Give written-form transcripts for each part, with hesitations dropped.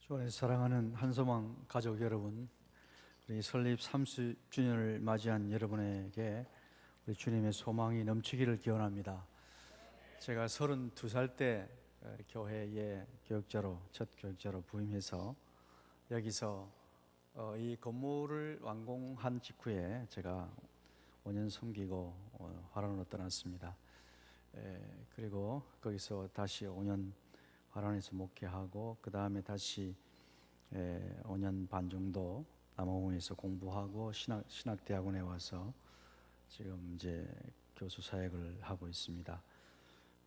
주 안에 사랑하는 한소망 가족 여러분, 우리 설립 30주년을 맞이한 여러분에게 우리 주님의 소망이 넘치기를 기원합니다. 제가 32살 때 교회의 첫 교육자로 부임해서 여기서 이 건물을 완공한 직후에 제가 5년 섬기고 화란으로 떠났습니다. 그리고 거기서 다시 5년 화란에서 목회하고 그 다음에 다시 5년 반 정도 남아공에서 공부하고 신학대학원에 와서 지금 이제 교수 사역을 하고 있습니다.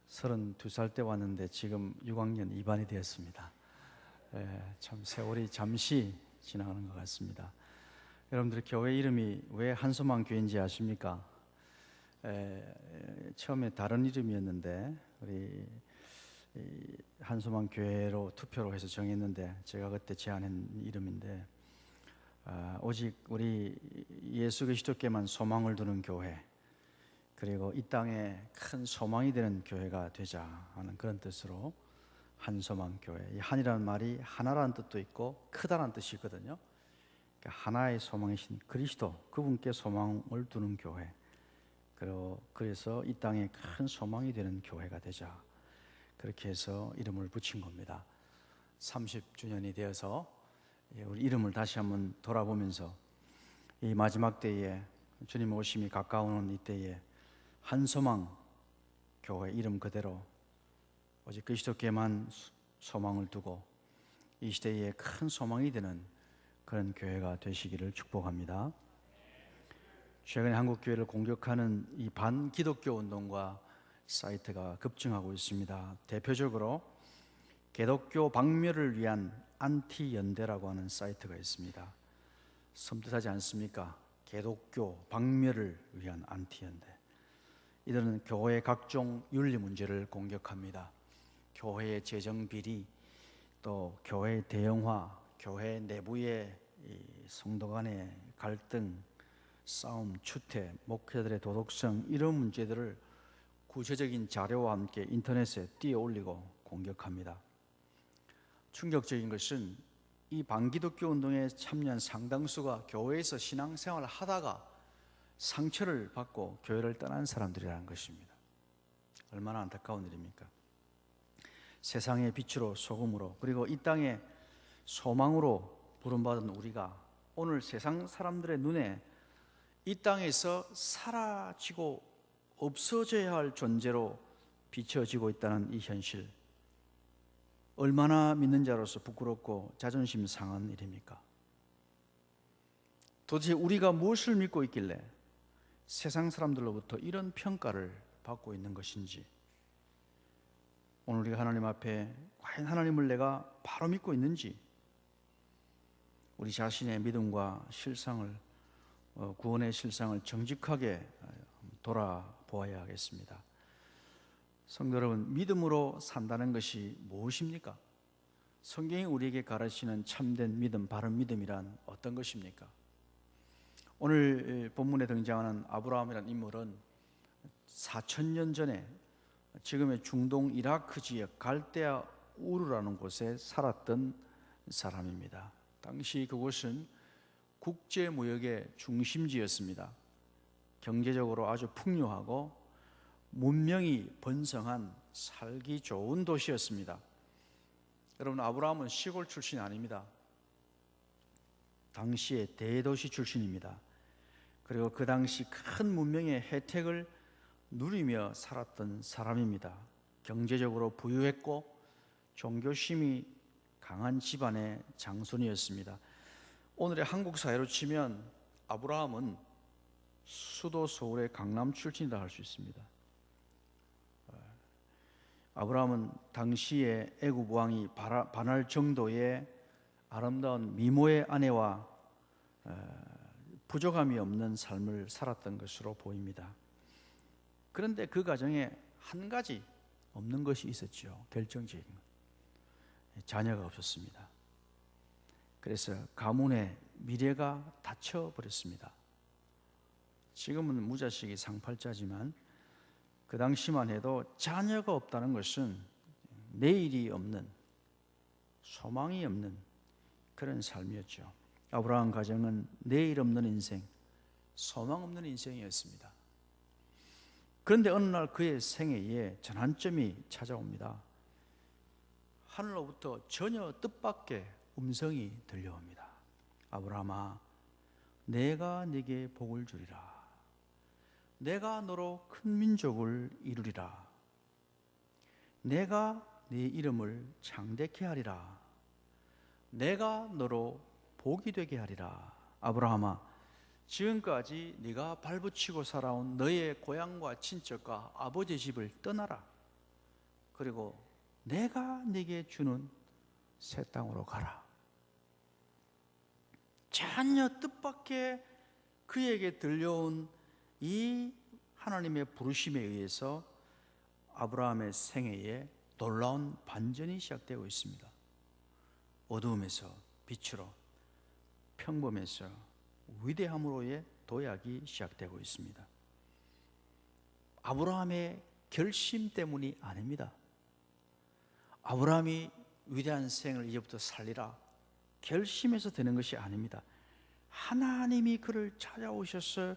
32살 때 왔는데 지금 6학년 2반이 되었습니다. 참 세월이 잠시 지나가는 것 같습니다. 여러분들 교회 이름이 왜 한소망 교회인지 아십니까? 처음에 다른 이름이었는데 우리 한소망 교회로 투표로 해서 정했는데 제가 그때 제안한 이름인데 오직 우리 예수 그리스도께만 소망을 두는 교회, 그리고 이 땅에 큰 소망이 되는 교회가 되자 하는 그런 뜻으로 한소망 교회. 이 한이라는 말이 하나라는 뜻도 있고 크다라는 뜻이 있거든요. 그러니까 하나의 소망이신 그리스도, 그분께 소망을 두는 교회, 그리고 그래서 이 땅에 큰 소망이 되는 교회가 되자, 그렇게 해서 이름을 붙인 겁니다. 30주년이 되어서 우리 이름을 다시 한번 돌아보면서 이 마지막 때에 주님 오심이 가까우는 이때에 한소망 교회 이름 그대로 오직 그리스도께만 소망을 두고 이 시대에 큰 소망이 되는 그런 교회가 되시기를 축복합니다. 최근에 한국 교회를 공격하는 이 반기독교 운동과 사이트가 급증하고 있습니다. 대표적으로 기독교 박멸을 위한 안티연대라고 하는 사이트가 있습니다. 섬뜩하지 않습니까? 기독교 박멸을 위한 안티연대. 이들은 교회의 각종 윤리 문제를 공격합니다. 교회의 재정 비리, 또 교회의 대형화, 교회 내부의 성도 간의 갈등, 싸움, 추태, 목회자들의 도덕성, 이런 문제들을 구체적인 자료와 함께 인터넷에 띄어 올리고 공격합니다. 충격적인 것은 이 반기독교 운동에 참여한 상당수가 교회에서 신앙생활을 하다가 상처를 받고 교회를 떠난 사람들이라는 것입니다. 얼마나 안타까운 일입니까? 세상의 빛으로 소금으로, 그리고 이 땅의 소망으로 부름받은 우리가 오늘 세상 사람들의 눈에 이 땅에서 사라지고 없어져야 할 존재로 비춰지고 있다는 이 현실, 얼마나 믿는 자로서 부끄럽고 자존심 상한 일입니까? 도대체 우리가 무엇을 믿고 있길래 세상 사람들로부터 이런 평가를 받고 있는 것인지, 오늘 우리가 하나님 앞에 과연 하나님을 내가 바로 믿고 있는지 우리 자신의 믿음과 실상을, 구원의 실상을 정직하게 돌아보아야 하겠습니다. 성도 여러분, 믿음으로 산다는 것이 무엇입니까? 성경이 우리에게 가르치는 참된 믿음, 바른 믿음이란 어떤 것입니까? 오늘 본문에 등장하는 아브라함이라는 인물은 4000년 전에 지금의 중동 이라크 지역 갈대아 우르라는 곳에 살았던 사람입니다. 당시 그곳은 국제무역의 중심지였습니다. 경제적으로 아주 풍요하고 문명이 번성한 살기 좋은 도시였습니다. 여러분, 아브라함은 시골 출신이 아닙니다. 당시의 대도시 출신입니다. 그리고 그 당시 큰 문명의 혜택을 누리며 살았던 사람입니다. 경제적으로 부유했고 종교심이 강한 집안의 장손이었습니다. 오늘의 한국 사회로 치면 아브라함은 수도 서울의 강남 출신이라 할 수 있습니다. 아브라함은 당시에 애굽 왕이 반할 정도의 아름다운 미모의 아내와 부족함이 없는 삶을 살았던 것으로 보입니다. 그런데 그 가정에 한 가지 없는 것이 있었죠. 결정적인 것. 자녀가 없었습니다. 그래서 가문의 미래가 닫혀버렸습니다. 지금은 무자식이 상팔자지만 그 당시만 해도 자녀가 없다는 것은 내일이 없는 소망이 없는 그런 삶이었죠. 아브라함 가정은 내일 없는 인생, 소망 없는 인생이었습니다. 그런데 어느 날 그의 생애에 전환점이 찾아옵니다. 하늘로부터 전혀 뜻밖의 음성이 들려옵니다. 아브라함아, 내가 네게 복을 주리라. 내가 너로 큰 민족을 이루리라. 내가 네 이름을 창대케 하리라. 내가 너로 복이 되게 하리라. 아브라함아, 지금까지 네가 발붙이고 살아온 너의 고향과 친척과 아버지 집을 떠나라. 그리고 내가 네게 주는 새 땅으로 가라. 전혀 뜻밖의 그에게 들려온 이 하나님의 부르심에 의해서 아브라함의 생애에 놀라운 반전이 시작되고 있습니다. 어두움에서 빛으로, 평범에서 위대함으로의 도약이 시작되고 있습니다. 아브라함의 결심 때문이 아닙니다. 아브라함이 위대한 생을 이제부터 살리라 결심해서 되는 것이 아닙니다. 하나님이 그를 찾아오셔서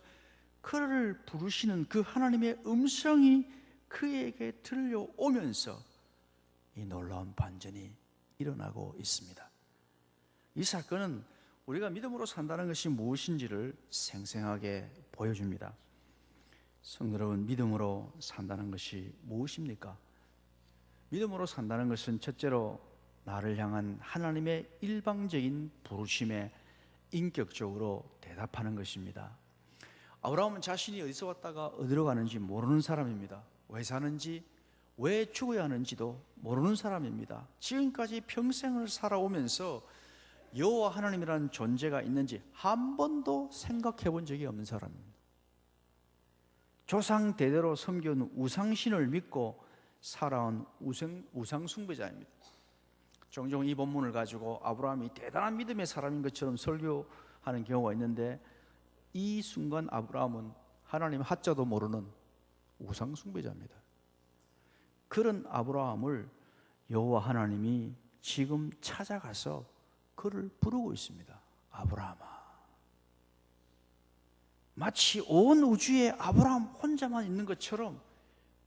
그를 부르시는 그 하나님의 음성이 그에게 들려오면서 이 놀라운 반전이 일어나고 있습니다. 이 사건은 우리가 믿음으로 산다는 것이 무엇인지를 생생하게 보여줍니다. 성도 여러분, 믿음으로 산다는 것이 무엇입니까? 믿음으로 산다는 것은 첫째로 나를 향한 하나님의 일방적인 부르심에 인격적으로 대답하는 것입니다. 아브라함은 자신이 어디서 왔다가 어디로 가는지 모르는 사람입니다. 왜 사는지, 왜 죽어야 하는지도 모르는 사람입니다. 지금까지 평생을 살아오면서 여호와 하나님이라는 존재가 있는지 한 번도 생각해 본 적이 없는 사람입니다. 조상 대대로 섬겨온 우상신을 믿고 살아온 우상 숭배자입니다. 종종 이 본문을 가지고 아브라함이 대단한 믿음의 사람인 것처럼 설교하는 경우가 있는데, 이 순간 아브라함은 하나님 하자도 모르는 우상 숭배자입니다. 그런 아브라함을 여호와 하나님이 지금 찾아가서 그를 부르고 있습니다. 아브라함아. 마치 온 우주에 아브라함 혼자만 있는 것처럼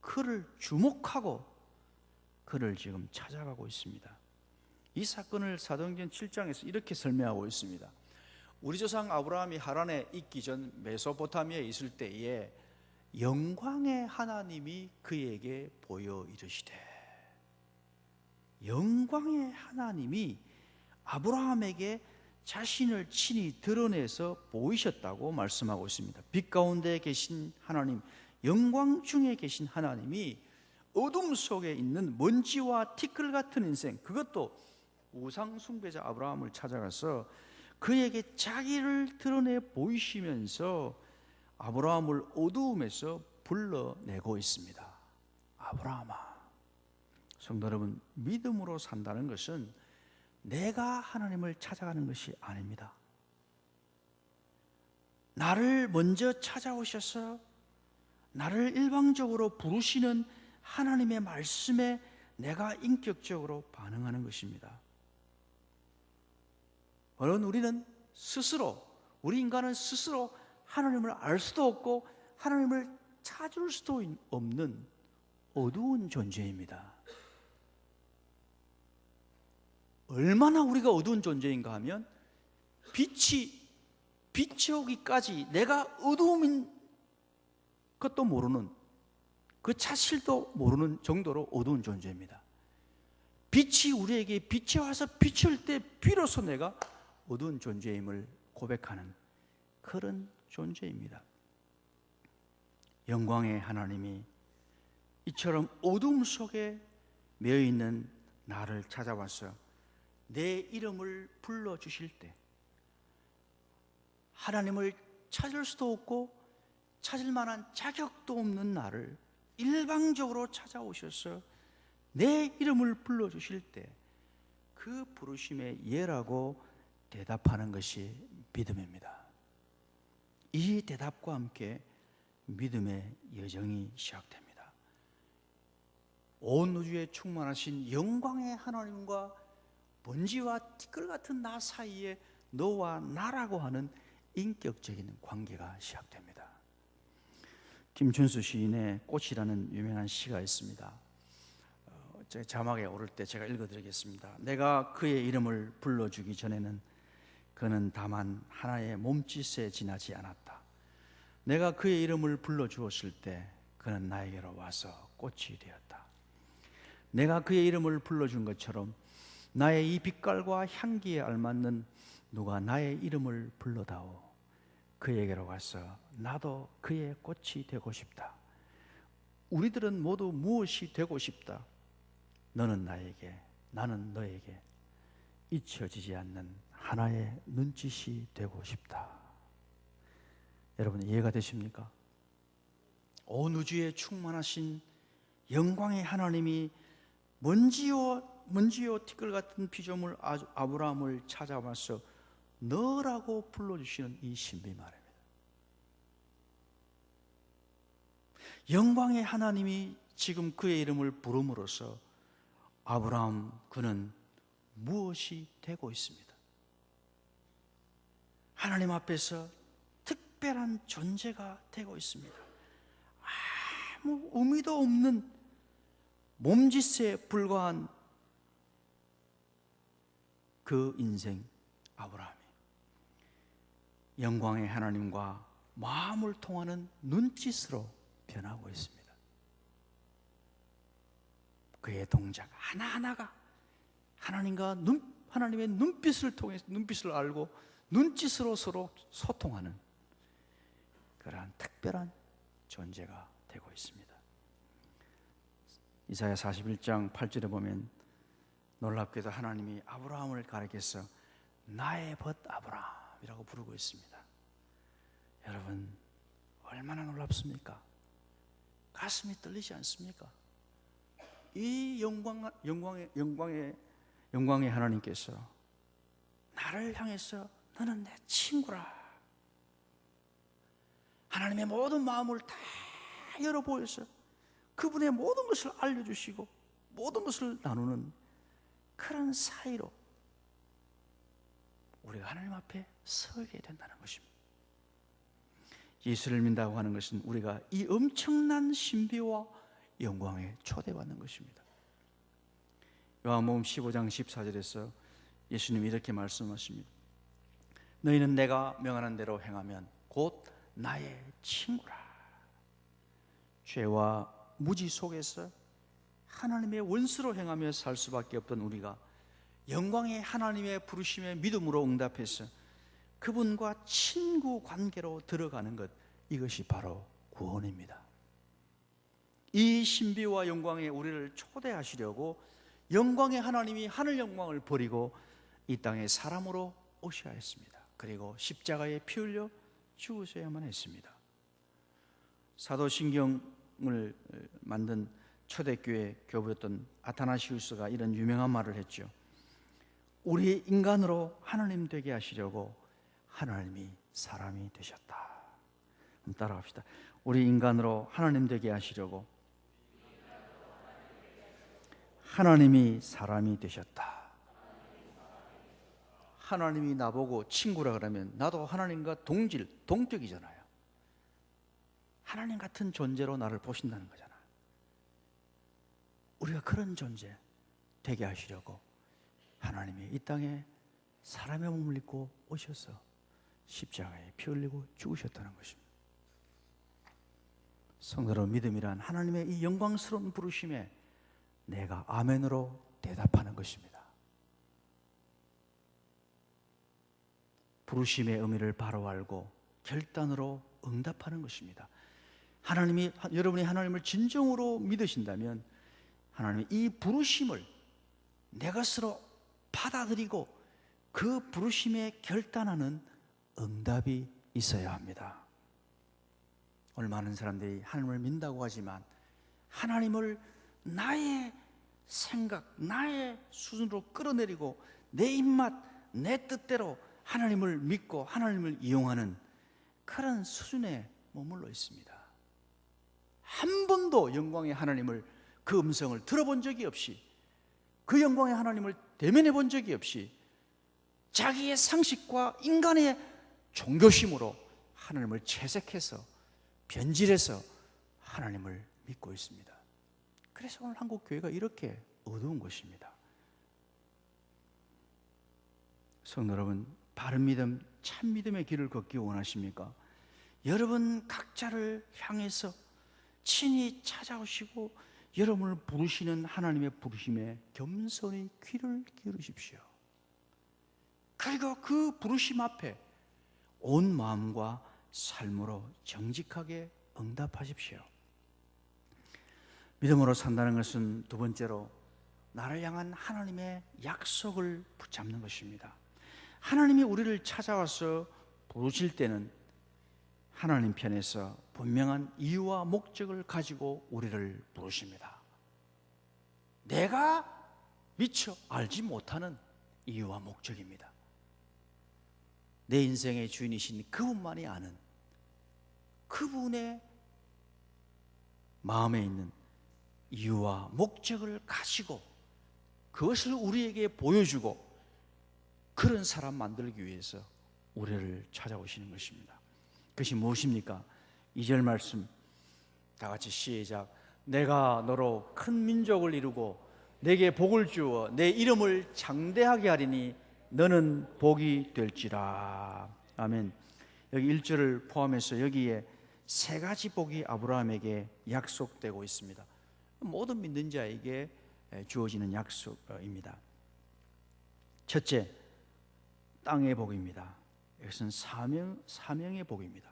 그를 주목하고 그를 지금 찾아가고 있습니다. 이 사건을 사도행전 7장에서 이렇게 설명하고 있습니다. 우리 조상 아브라함이 하란에 있기 전 메소포타미아에 있을 때에 영광의 하나님이 그에게 보여 이르시되, 영광의 하나님이 아브라함에게 자신을 친히 드러내서 보이셨다고 말씀하고 있습니다. 빛 가운데 계신 하나님, 영광 중에 계신 하나님이 어둠 속에 있는 먼지와 티끌 같은 인생, 그것도 우상 숭배자 아브라함을 찾아가서 그에게 자기를 드러내 보이시면서 아브라함을 어두움에서 불러내고 있습니다. 아브라함아. 성도 여러분, 믿음으로 산다는 것은 내가 하나님을 찾아가는 것이 아닙니다. 나를 먼저 찾아오셔서 나를 일방적으로 부르시는 하나님의 말씀에 내가 인격적으로 반응하는 것입니다. 물론 우리는 스스로, 우리 인간은 스스로 하나님을 알 수도 없고 하나님을 찾을 수도 없는 어두운 존재입니다. 얼마나 우리가 어두운 존재인가 하면 빛이 오기까지 내가 어두움인 것도 모르는, 그 사실도 모르는 정도로 어두운 존재입니다. 빛이 우리에게 빛이 와서 비출 때 비로소 내가 어두운 존재임을 고백하는 그런 존재입니다. 영광의 하나님이 이처럼 어둠 속에 매여있는 나를 찾아와서 내 이름을 불러주실 때, 하나님을 찾을 수도 없고 찾을 만한 자격도 없는 나를 일방적으로 찾아오셔서 내 이름을 불러주실 때 그 부르심에 예라고 대답하는 것이 믿음입니다. 이 대답과 함께 믿음의 여정이 시작됩니다. 온 우주에 충만하신 영광의 하나님과 먼지와 티끌 같은 나 사이에 너와 나라고 하는 인격적인 관계가 시작됩니다. 김춘수 시인의 꽃이라는 유명한 시가 있습니다. 제 자막에 오를 때 제가 읽어드리겠습니다. 내가 그의 이름을 불러주기 전에는 그는 다만 하나의 몸짓에 지나지 않았다. 내가 그의 이름을 불러주었을 때 그는 나에게로 와서 꽃이 되었다. 내가 그의 이름을 불러준 것처럼 나의 이 빛깔과 향기에 알맞는 누가 나의 이름을 불러다오. 그에게로 가서 나도 그의 꽃이 되고 싶다. 우리들은 모두 무엇이 되고 싶다. 너는 나에게, 나는 너에게 잊혀지지 않는 하나의 눈짓이 되고 싶다. 여러분 이해가 되십니까? 온 우주에 충만하신 영광의 하나님이 먼지요 티끌 같은 피조물 아브라함을 찾아와서 너라고 불러주시는 이 신비 말입니다. 영광의 하나님이 지금 그의 이름을 부름으로써 아브라함 그는 무엇이 되고 있습니다. 하나님 앞에서 특별한 존재가 되고 있습니다. 아무 의미도 없는 몸짓에 불과한 그 인생 아브라함이 영광의 하나님과 마음을 통하는 눈짓으로 변하고 있습니다. 그의 동작 하나하나가 하나님의 눈빛을 통해서 눈빛을 알고 눈짓으로 서로 소통하는 그러한 특별한 존재가 되고 있습니다. 이사야 41장 8절에 보면 놀랍게도 하나님이 아브라함을 가리켜서 나의 벗 아브라함이라고 부르고 있습니다. 여러분 얼마나 놀랍습니까? 가슴이 떨리지 않습니까? 이 영광의 하나님께서 나를 향해서 너는 내 친구라. 하나님의 모든 마음을 다 열어 보여서 그분의 모든 것을 알려주시고 모든 것을 나누는 그런 사이로 우리가 하나님 앞에 서게 된다는 것입니다. 예수를 믿는다고 하는 것은 우리가 이 엄청난 신비와 영광에 초대받는 것입니다. 요한복음 15장 14절에서 예수님이 이렇게 말씀하십니다. 너희는 내가 명하는 대로 행하면 곧 나의 친구라. 죄와 무지 속에서 하나님의 원수로 행하며 살 수밖에 없던 우리가 영광의 하나님의 부르심에 믿음으로 응답해서 그분과 친구 관계로 들어가는 것, 이것이 바로 구원입니다. 이 신비와 영광에 우리를 초대하시려고 영광의 하나님이 하늘 영광을 버리고 이 땅에 사람으로 오셔야 했습니다. 그리고 십자가에 피 흘려 죽으셔야만 했습니다. 사도신경을 만든 초대교회 교부였던 아타나시우스가 이런 유명한 말을 했죠. 우리 인간으로 하나님 되게 하시려고 하나님이 사람이 되셨다. 한번 따라갑시다. 우리 인간으로 하나님 되게 하시려고 하나님이 사람이 되셨다. 하나님이 나보고 친구라 그러면 나도 하나님과 동격이잖아요. 하나님 같은 존재로 나를 보신다는 거잖아. 우리가 그런 존재 되게 하시려고 하나님이 이 땅에 사람의 몸을 입고 오셔서 십자가에 피 흘리고 죽으셨다는 것입니다. 성도로 믿음이란 하나님의 이 영광스러운 부르심에 내가 아멘으로 대답하는 것입니다. 부르심의 의미를 바로 알고 결단으로 응답하는 것입니다. 여러분이 하나님을 진정으로 믿으신다면 하나님이 이 부르심을 내 것으로 받아들이고 그 부르심에 결단하는 응답이 있어야 합니다. 오늘 많은 사람들이 하나님을 믿는다고 하지만 하나님을 나의 생각, 나의 수준으로 끌어내리고 내 입맛, 내 뜻대로 하나님을 믿고 하나님을 이용하는 그런 수준에 머물러 있습니다. 한 번도 영광의 하나님을 그 음성을 들어본 적이 없이 그 영광의 하나님을 대면해 본 적이 없이 자기의 상식과 인간의 종교심으로 하나님을 채색해서 변질해서 하나님을 믿고 있습니다. 그래서 오늘 한국 교회가 이렇게 어두운 것입니다. 성도 여러분, 바른 믿음, 참 믿음의 길을 걷기 원하십니까? 여러분 각자를 향해서 친히 찾아오시고 여러분을 부르시는 하나님의 부르심에 겸손히 귀를 기울이십시오. 그리고 그 부르심 앞에 온 마음과 삶으로 정직하게 응답하십시오. 믿음으로 산다는 것은 두 번째로 나를 향한 하나님의 약속을 붙잡는 것입니다. 하나님이 우리를 찾아와서 부르실 때는 하나님 편에서 분명한 이유와 목적을 가지고 우리를 부르십니다. 내가 미처 알지 못하는 이유와 목적입니다. 내 인생의 주인이신 그분만이 아는 그분의 마음에 있는 이유와 목적을 가지고 그것을 우리에게 보여주고 그런 사람 만들기 위해서 우리를 찾아오시는 것입니다. 그것이 무엇입니까? 2절 말씀 다 같이 시작. 내가 너로 큰 민족을 이루고 내게 복을 주어 내 이름을 장대하게 하리니 너는 복이 될지라. 아멘. 여기 1절을 포함해서 여기에 세 가지 복이 아브라함에게 약속되고 있습니다. 모든 믿는 자에게 주어지는 약속입니다. 첫째, 땅의 복입니다. 이것은 사명의 복입니다.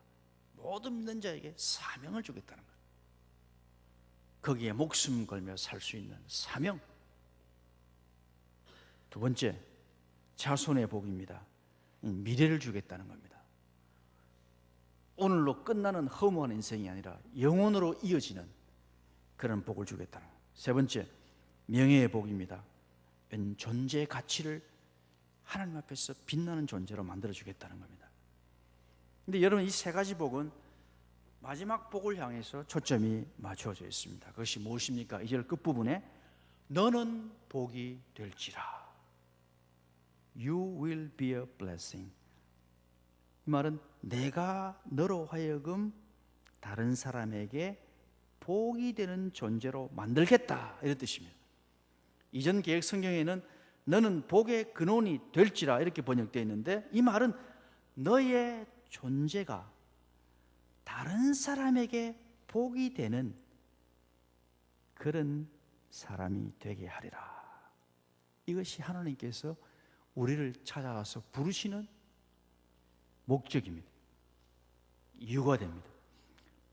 모든 믿는 자에게 사명을 주겠다는 것. 거기에 목숨 걸며 살 수 있는 사명. 두 번째, 자손의 복입니다. 미래를 주겠다는 겁니다. 오늘로 끝나는 허무한 인생이 아니라 영원으로 이어지는 그런 복을 주겠다는 것. 세 번째, 명예의 복입니다. 존재의 가치를 하나님 앞에서 빛나는 존재로 만들어주겠다는 겁니다. 근데 여러분, 이 세 가지 복은 마지막 복을 향해서 초점이 맞춰져 있습니다. 그것이 무엇입니까? 2절 끝부분에 너는 복이 될지라. You will be a blessing. 이 말은 내가 너로 하여금 다른 사람에게 복이 되는 존재로 만들겠다, 이런 뜻입니다. 이전 개역 성경에는 너는 복의 근원이 될지라 이렇게 번역되어 있는데, 이 말은 너의 존재가 다른 사람에게 복이 되는 그런 사람이 되게 하리라. 이것이 하나님께서 우리를 찾아가서 부르시는 목적입니다. 이유가 됩니다.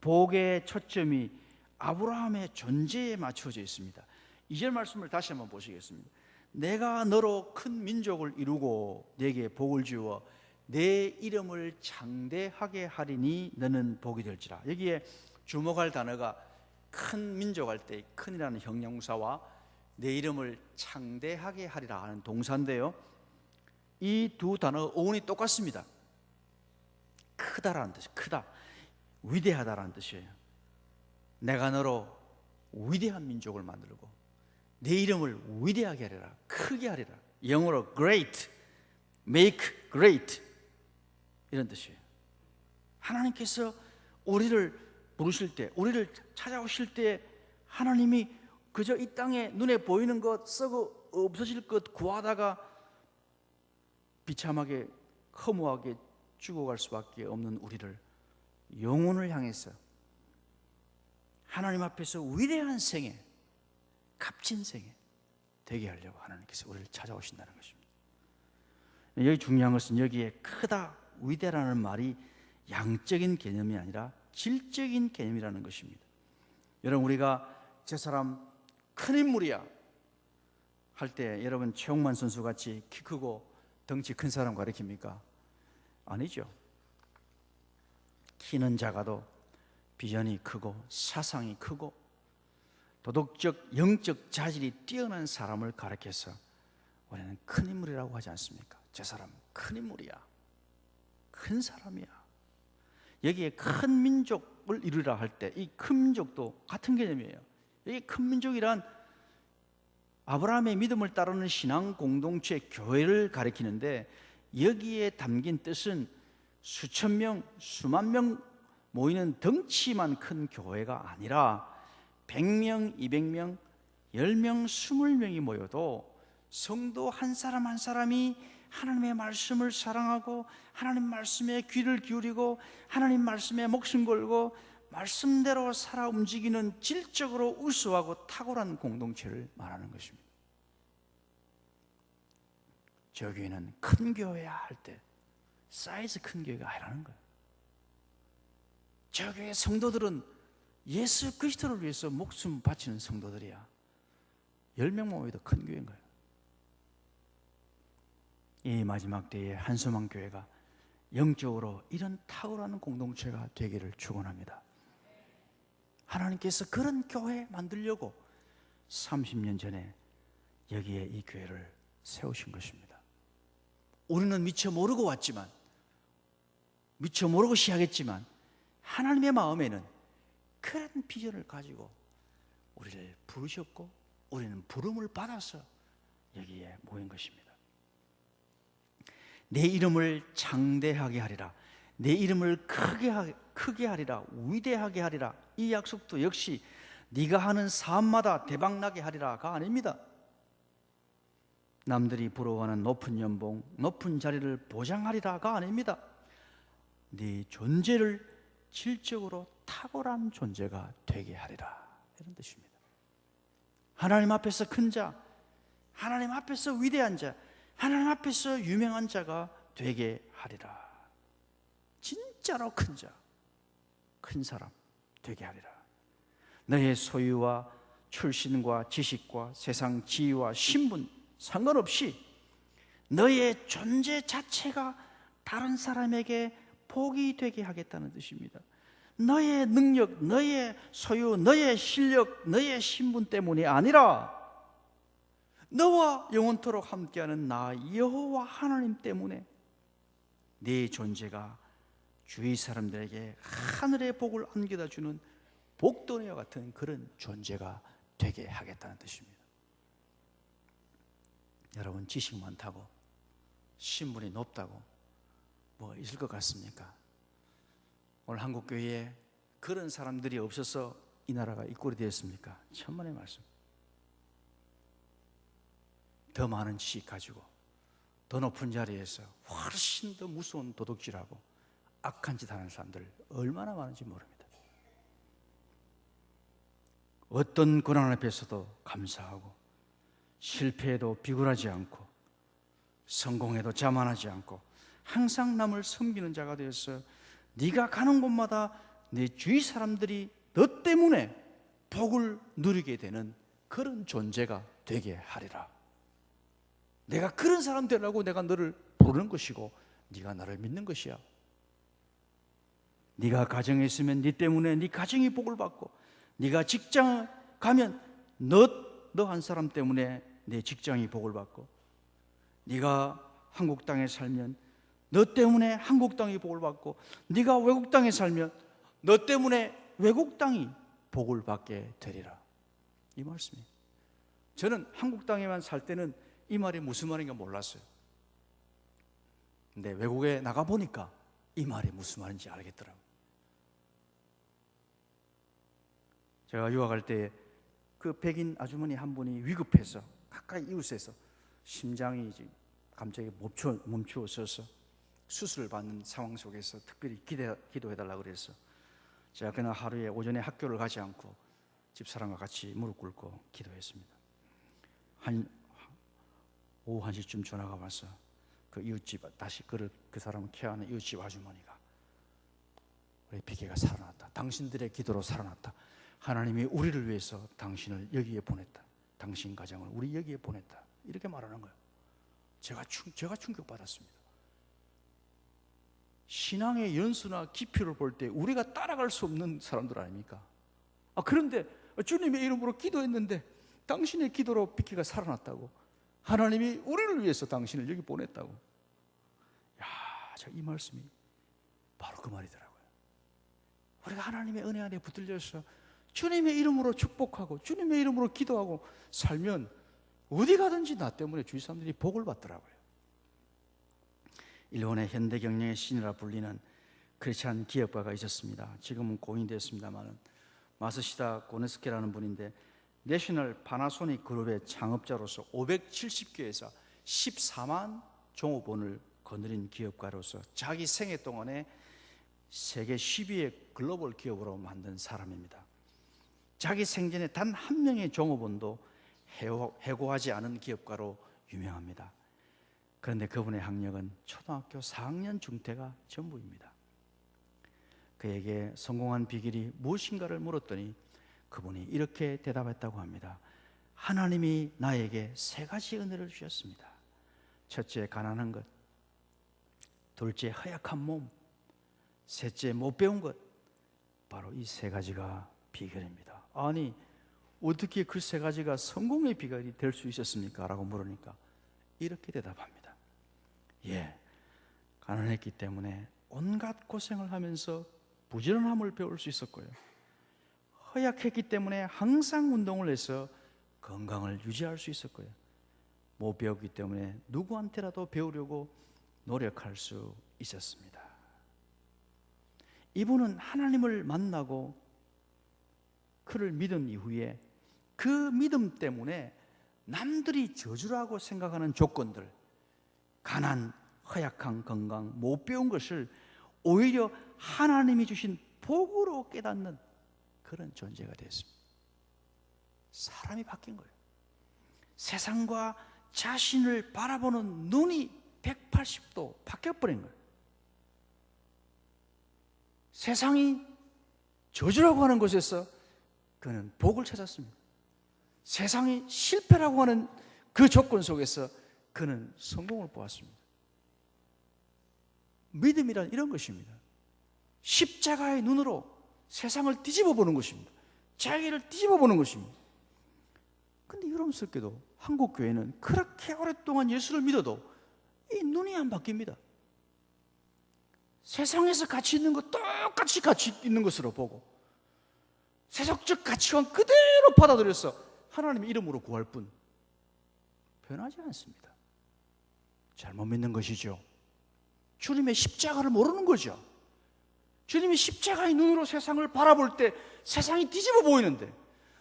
복의 초점이 아브라함의 존재에 맞춰져 있습니다. 2절 말씀을 다시 한번 보시겠습니다. 내가 너로 큰 민족을 이루고 내게 복을 주어 내 이름을 장대하게 하리니 너는 복이 될지라. 여기에 주목할 단어가 큰 민족 할 때 큰이라는 형용사와 내 이름을 창대하게 하리라 하는 동사인데요, 이 두 단어 어원이 똑같습니다. 크다라는 뜻이, 크다, 위대하다라는 뜻이에요. 내가 너로 위대한 민족을 만들고 내 이름을 위대하게 하리라, 크게 하리라. 영어로 great, make great, 이런 뜻이에요. 하나님께서 우리를 부르실 때, 우리를 찾아오실 때 하나님이 그저 이 땅에 눈에 보이는 것, 썩어 없어질 것 구하다가 비참하게 허무하게 죽어갈 수밖에 없는 우리를 영혼을 향해서 하나님 앞에서 위대한 생애, 값진 생애 되게 하려고 하나님께서 우리를 찾아오신다는 것입니다. 여기 중요한 것은 여기에 크다, 위대라는 말이 양적인 개념이 아니라 질적인 개념이라는 것입니다. 여러분, 우리가 저 사람 큰 인물이야 할 때 여러분 최홍만 선수 같이 키 크고 덩치 큰 사람 가리킵니까? 아니죠. 키는 작아도 비전이 크고 사상이 크고 도덕적, 영적 자질이 뛰어난 사람을 가리켜서 우리는 큰 인물이라고 하지 않습니까? 저 사람 큰 인물이야, 큰 사람이야. 여기에 큰 민족을 이루라 할 때 이 큰 민족도 같은 개념이에요. 여기 큰 민족이란 아브라함의 믿음을 따르는 신앙 공동체 교회를 가리키는데, 여기에 담긴 뜻은 수천 명, 수만 명 모이는 덩치만 큰 교회가 아니라 100명, 200명, 10명, 20명이 모여도 성도 한 사람 한 사람이 하나님의 말씀을 사랑하고 하나님 말씀에 귀를 기울이고 하나님 말씀에 목숨 걸고 말씀대로 살아 움직이는 질적으로 우수하고 탁월한 공동체를 말하는 것입니다. 저 교회는 큰 교회야 할 때 사이즈 큰 교회가 아니라는 거예요. 저 교회 성도들은 예수 그리스도를 위해서 목숨 바치는 성도들이야. 10명 모여도 큰 교회인 거예요. 이 마지막 때에 한소망 교회가 영적으로 이런 탁월한 공동체가 되기를 축원합니다. 하나님께서 그런 교회 만들려고 30년 전에 여기에 이 교회를 세우신 것입니다. 우리는 미처 모르고 왔지만, 미처 모르고 시작했지만 하나님의 마음에는 그런 비전을 가지고 우리를 부르셨고 우리는 부름을 받아서 여기에 모인 것입니다. 내 이름을 장대하게 하리라, 내 이름을 크게 하리라, 위대하게 하리라, 이 약속도 역시 네가 하는 사업마다 대박나게 하리라가 아닙니다. 남들이 부러워하는 높은 연봉, 높은 자리를 보장하리라가 아닙니다. 네 존재를 질적으로 탁월한 존재가 되게 하리라, 이런 뜻입니다. 하나님 앞에서 큰 자, 하나님 앞에서 위대한 자, 하나님 앞에서 유명한 자가 되게 하리라. 진짜로 큰 자, 큰 사람 되게 하리라. 너의 소유와 출신과 지식과 세상 지위와 신분 상관없이 너의 존재 자체가 다른 사람에게 복이 되게 하겠다는 뜻입니다. 너의 능력, 너의 소유, 너의 실력, 너의 신분 때문이 아니라 너와 영원토록 함께하는 나 여호와 하나님 때문에 네 존재가 주위 사람들에게 하늘의 복을 안겨다 주는 복도네와 같은 그런 존재가 되게 하겠다는 뜻입니다. 여러분, 지식 많다고 신분이 높다고 뭐 있을 것 같습니까? 오늘 한국교회에 그런 사람들이 없어서 이 나라가 이 꼴이 되었습니까? 천만의 말씀. 더 많은 지식 가지고 더 높은 자리에서 훨씬 더 무서운 도둑질하고 악한 짓 하는 사람들 얼마나 많은지 모릅니다. 어떤 고난 앞에서도 감사하고 실패해도 비굴하지 않고 성공해도 자만하지 않고 항상 남을 섬기는 자가 되어서 네가 가는 곳마다 네 주위 사람들이 너 때문에 복을 누리게 되는 그런 존재가 되게 하리라. 내가 그런 사람 되라고 내가 너를 부르는 것이고 네가 나를 믿는 것이야. 네가 가정에 있으면 네 때문에 네 가정이 복을 받고, 네가 직장 가면 너 한 사람 때문에 내 직장이 복을 받고, 네가 한국 땅에 살면 너 때문에 한국 땅이 복을 받고, 네가 외국 땅에 살면 너 때문에 외국 땅이 복을 받게 되리라. 이 말씀이에요. 저는 한국 땅에만 살 때는 이 말이 무슨 말인가 몰랐어요. 근데 외국에 나가보니까 이 말이 무슨 말인지 알겠더라고요. 제가 유학할 때 그 백인 아주머니 한 분이 위급해서 가까이 이웃에서 심장이 갑자기 멈추어서서 수술을 받는 상황 속에서 특별히 기도해달라고 그래서 제가 그날 하루에 오전에 학교를 가지 않고 집사람과 같이 무릎 꿇고 기도했습니다. 오후 1시쯤 전화가 와서 그 이웃집, 다시 그 사람을 케어하는 이웃집 아주머니가, 우리 비키가 살아났다. 당신들의 기도로 살아났다. 하나님이 우리를 위해서 당신을 여기에 보냈다. 당신 가정을 우리 여기에 보냈다. 이렇게 말하는 거예요. 제가 충격받았습니다. 신앙의 연수나 깊이를 볼 때 우리가 따라갈 수 없는 사람들 아닙니까? 그런데 주님의 이름으로 기도했는데 당신의 기도로 비키가 살아났다고, 하나님이 우리를 위해서 당신을 여기 보냈다고. 이 말씀이 바로 그 말이더라고요. 우리가 하나님의 은혜 안에 붙들려서 주님의 이름으로 축복하고 주님의 이름으로 기도하고 살면 어디 가든지 나 때문에 주위 사람들이 복을 받더라고요. 일본의 현대 경영의 신이라 불리는 크리스찬 기업가가 있었습니다. 지금은 고인됐습니다만 마스시다 고네스케라는 분인데 내셔널 파나소닉 그룹의 창업자로서 570개 회사 14만 종업원을 거느린 기업가로서 자기 생애 동안에 세계 10위의 글로벌 기업으로 만든 사람입니다. 자기 생전에 단 한 명의 종업원도 해고하지 않은 기업가로 유명합니다. 그런데 그분의 학력은 초등학교 4학년 중퇴가 전부입니다. 그에게 성공한 비결이 무엇인가를 물었더니 그분이 이렇게 대답했다고 합니다. 하나님이 나에게 3가지 은혜를 주셨습니다. 첫째, 가난한 것. 둘째, 허약한 몸. 셋째, 못 배운 것. 바로 이 3가지가 비결입니다. 아니, 어떻게 그 3가지가 성공의 비결이 될 수 있었습니까? 라고 물으니까 이렇게 대답합니다. 가난했기 때문에 온갖 고생을 하면서 부지런함을 배울 수 있었고요. 허약했기 때문에 항상 운동을 해서 건강을 유지할 수 있었고요. 못 배웠기 때문에 누구한테라도 배우려고 노력할 수 있었습니다. 이분은 하나님을 만나고 그를 믿은 이후에 그 믿음 때문에 남들이 저주라고 생각하는 조건들, 가난, 허약한 건강, 못 배운 것을 오히려 하나님이 주신 복으로 깨닫는 그런 존재가 됐습니다. 사람이 바뀐 거예요. 세상과 자신을 바라보는 눈이 180도 바뀌어버린 거예요. 세상이 저주라고 하는 곳에서 그는 복을 찾았습니다. 세상이 실패라고 하는 그 조건 속에서 그는 성공을 보았습니다. 믿음이란 이런 것입니다. 십자가의 눈으로 세상을 뒤집어 보는 것입니다. 자기를 뒤집어 보는 것입니다. 그런데 여러분스럽게도 한국 교회는 그렇게 오랫동안 예수를 믿어도 이 눈이 안 바뀝니다. 세상에서 가치 있는 것 똑같이 가치 있는 것으로 보고 세속적 가치관 그대로 받아들여서 하나님의 이름으로 구할 뿐 변하지 않습니다. 잘못 믿는 것이죠. 주님의 십자가를 모르는 거죠. 주님이 십자가의 눈으로 세상을 바라볼 때 세상이 뒤집어 보이는데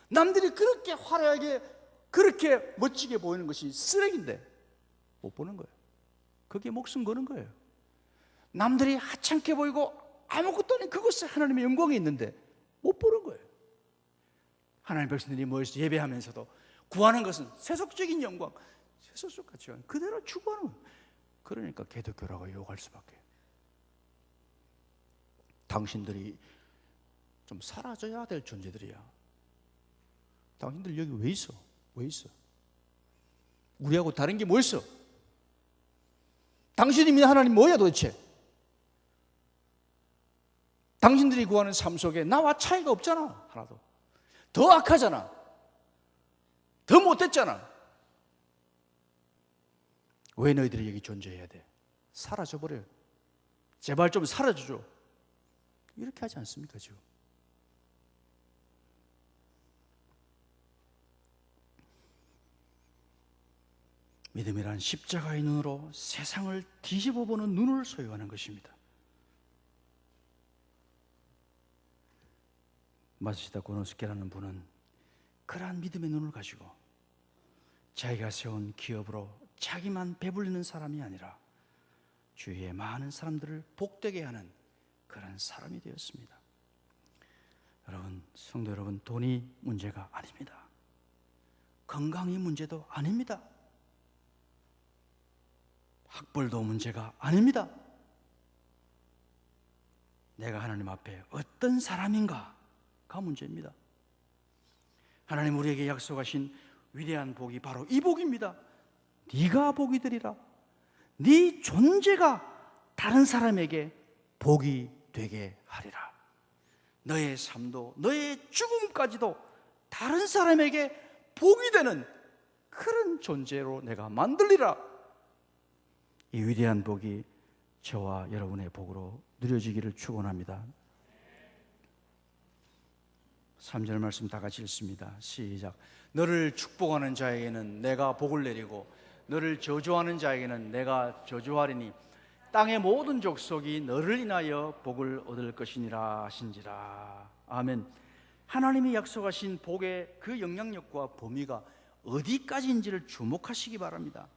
남들이 그렇게 화려하게 그렇게 멋지게 보이는 것이 쓰레기인데 못 보는 거예요. 거기에 목숨 거는 거예요. 남들이 하찮게 보이고 아무것도 아닌 그것에 하나님의 영광이 있는데 못 보는 거예요. 하나님 백성들이 모여서 예배하면서도 구하는 것은 세속적인 영광, 세속적 가치관 그대로 추구하는 거예요. 그러니까 개독교라고 욕할 수밖에. 당신들이 좀 사라져야 될 존재들이야. 당신들 여기 왜 있어? 왜 있어? 우리하고 다른 게 뭐 있어? 당신이 믿는 하나님 뭐야 도대체? 당신들이 구하는 삶 속에 나와 차이가 없잖아. 하나도. 더 악하잖아. 더 못됐잖아. 왜 너희들이 여기 존재해야 돼? 사라져버려요. 제발 좀 사라져줘. 이렇게 하지 않습니까 지금? 믿음이란 십자가의 눈으로 세상을 뒤집어보는 눈을 소유하는 것입니다. 마스시다 고노스케라는 분은 그러한 믿음의 눈을 가지고 자기가 세운 기업으로 자기만 배불리는 사람이 아니라 주위의 많은 사람들을 복되게 하는 그런 사람이 되었습니다. 여러분, 성도 여러분, 돈이 문제가 아닙니다. 건강이 문제도 아닙니다. 학벌도 문제가 아닙니다. 내가 하나님 앞에 어떤 사람인가가 문제입니다. 하나님 우리에게 약속하신 위대한 복이 바로 이 복입니다. 네가 복이 되리라. 네 존재가 다른 사람에게 복이 되게 하리라. 너의 삶도 너의 죽음까지도 다른 사람에게 복이 되는 그런 존재로 내가 만들리라. 이 위대한 복이 저와 여러분의 복으로 누려지기를 축원합니다. 3절 말씀 다 같이 읽습니다. 시작. 너를 축복하는 자에게는 내가 복을 내리고 너를 저주하는 자에게는 내가 저주하리니 땅의 모든 족속이 너를 인하여 복을 얻을 것이니라 하신지라. 아멘. 하나님이 약속하신 복의 그 영향력과 범위가 어디까지인지를 주목하시기 바랍니다.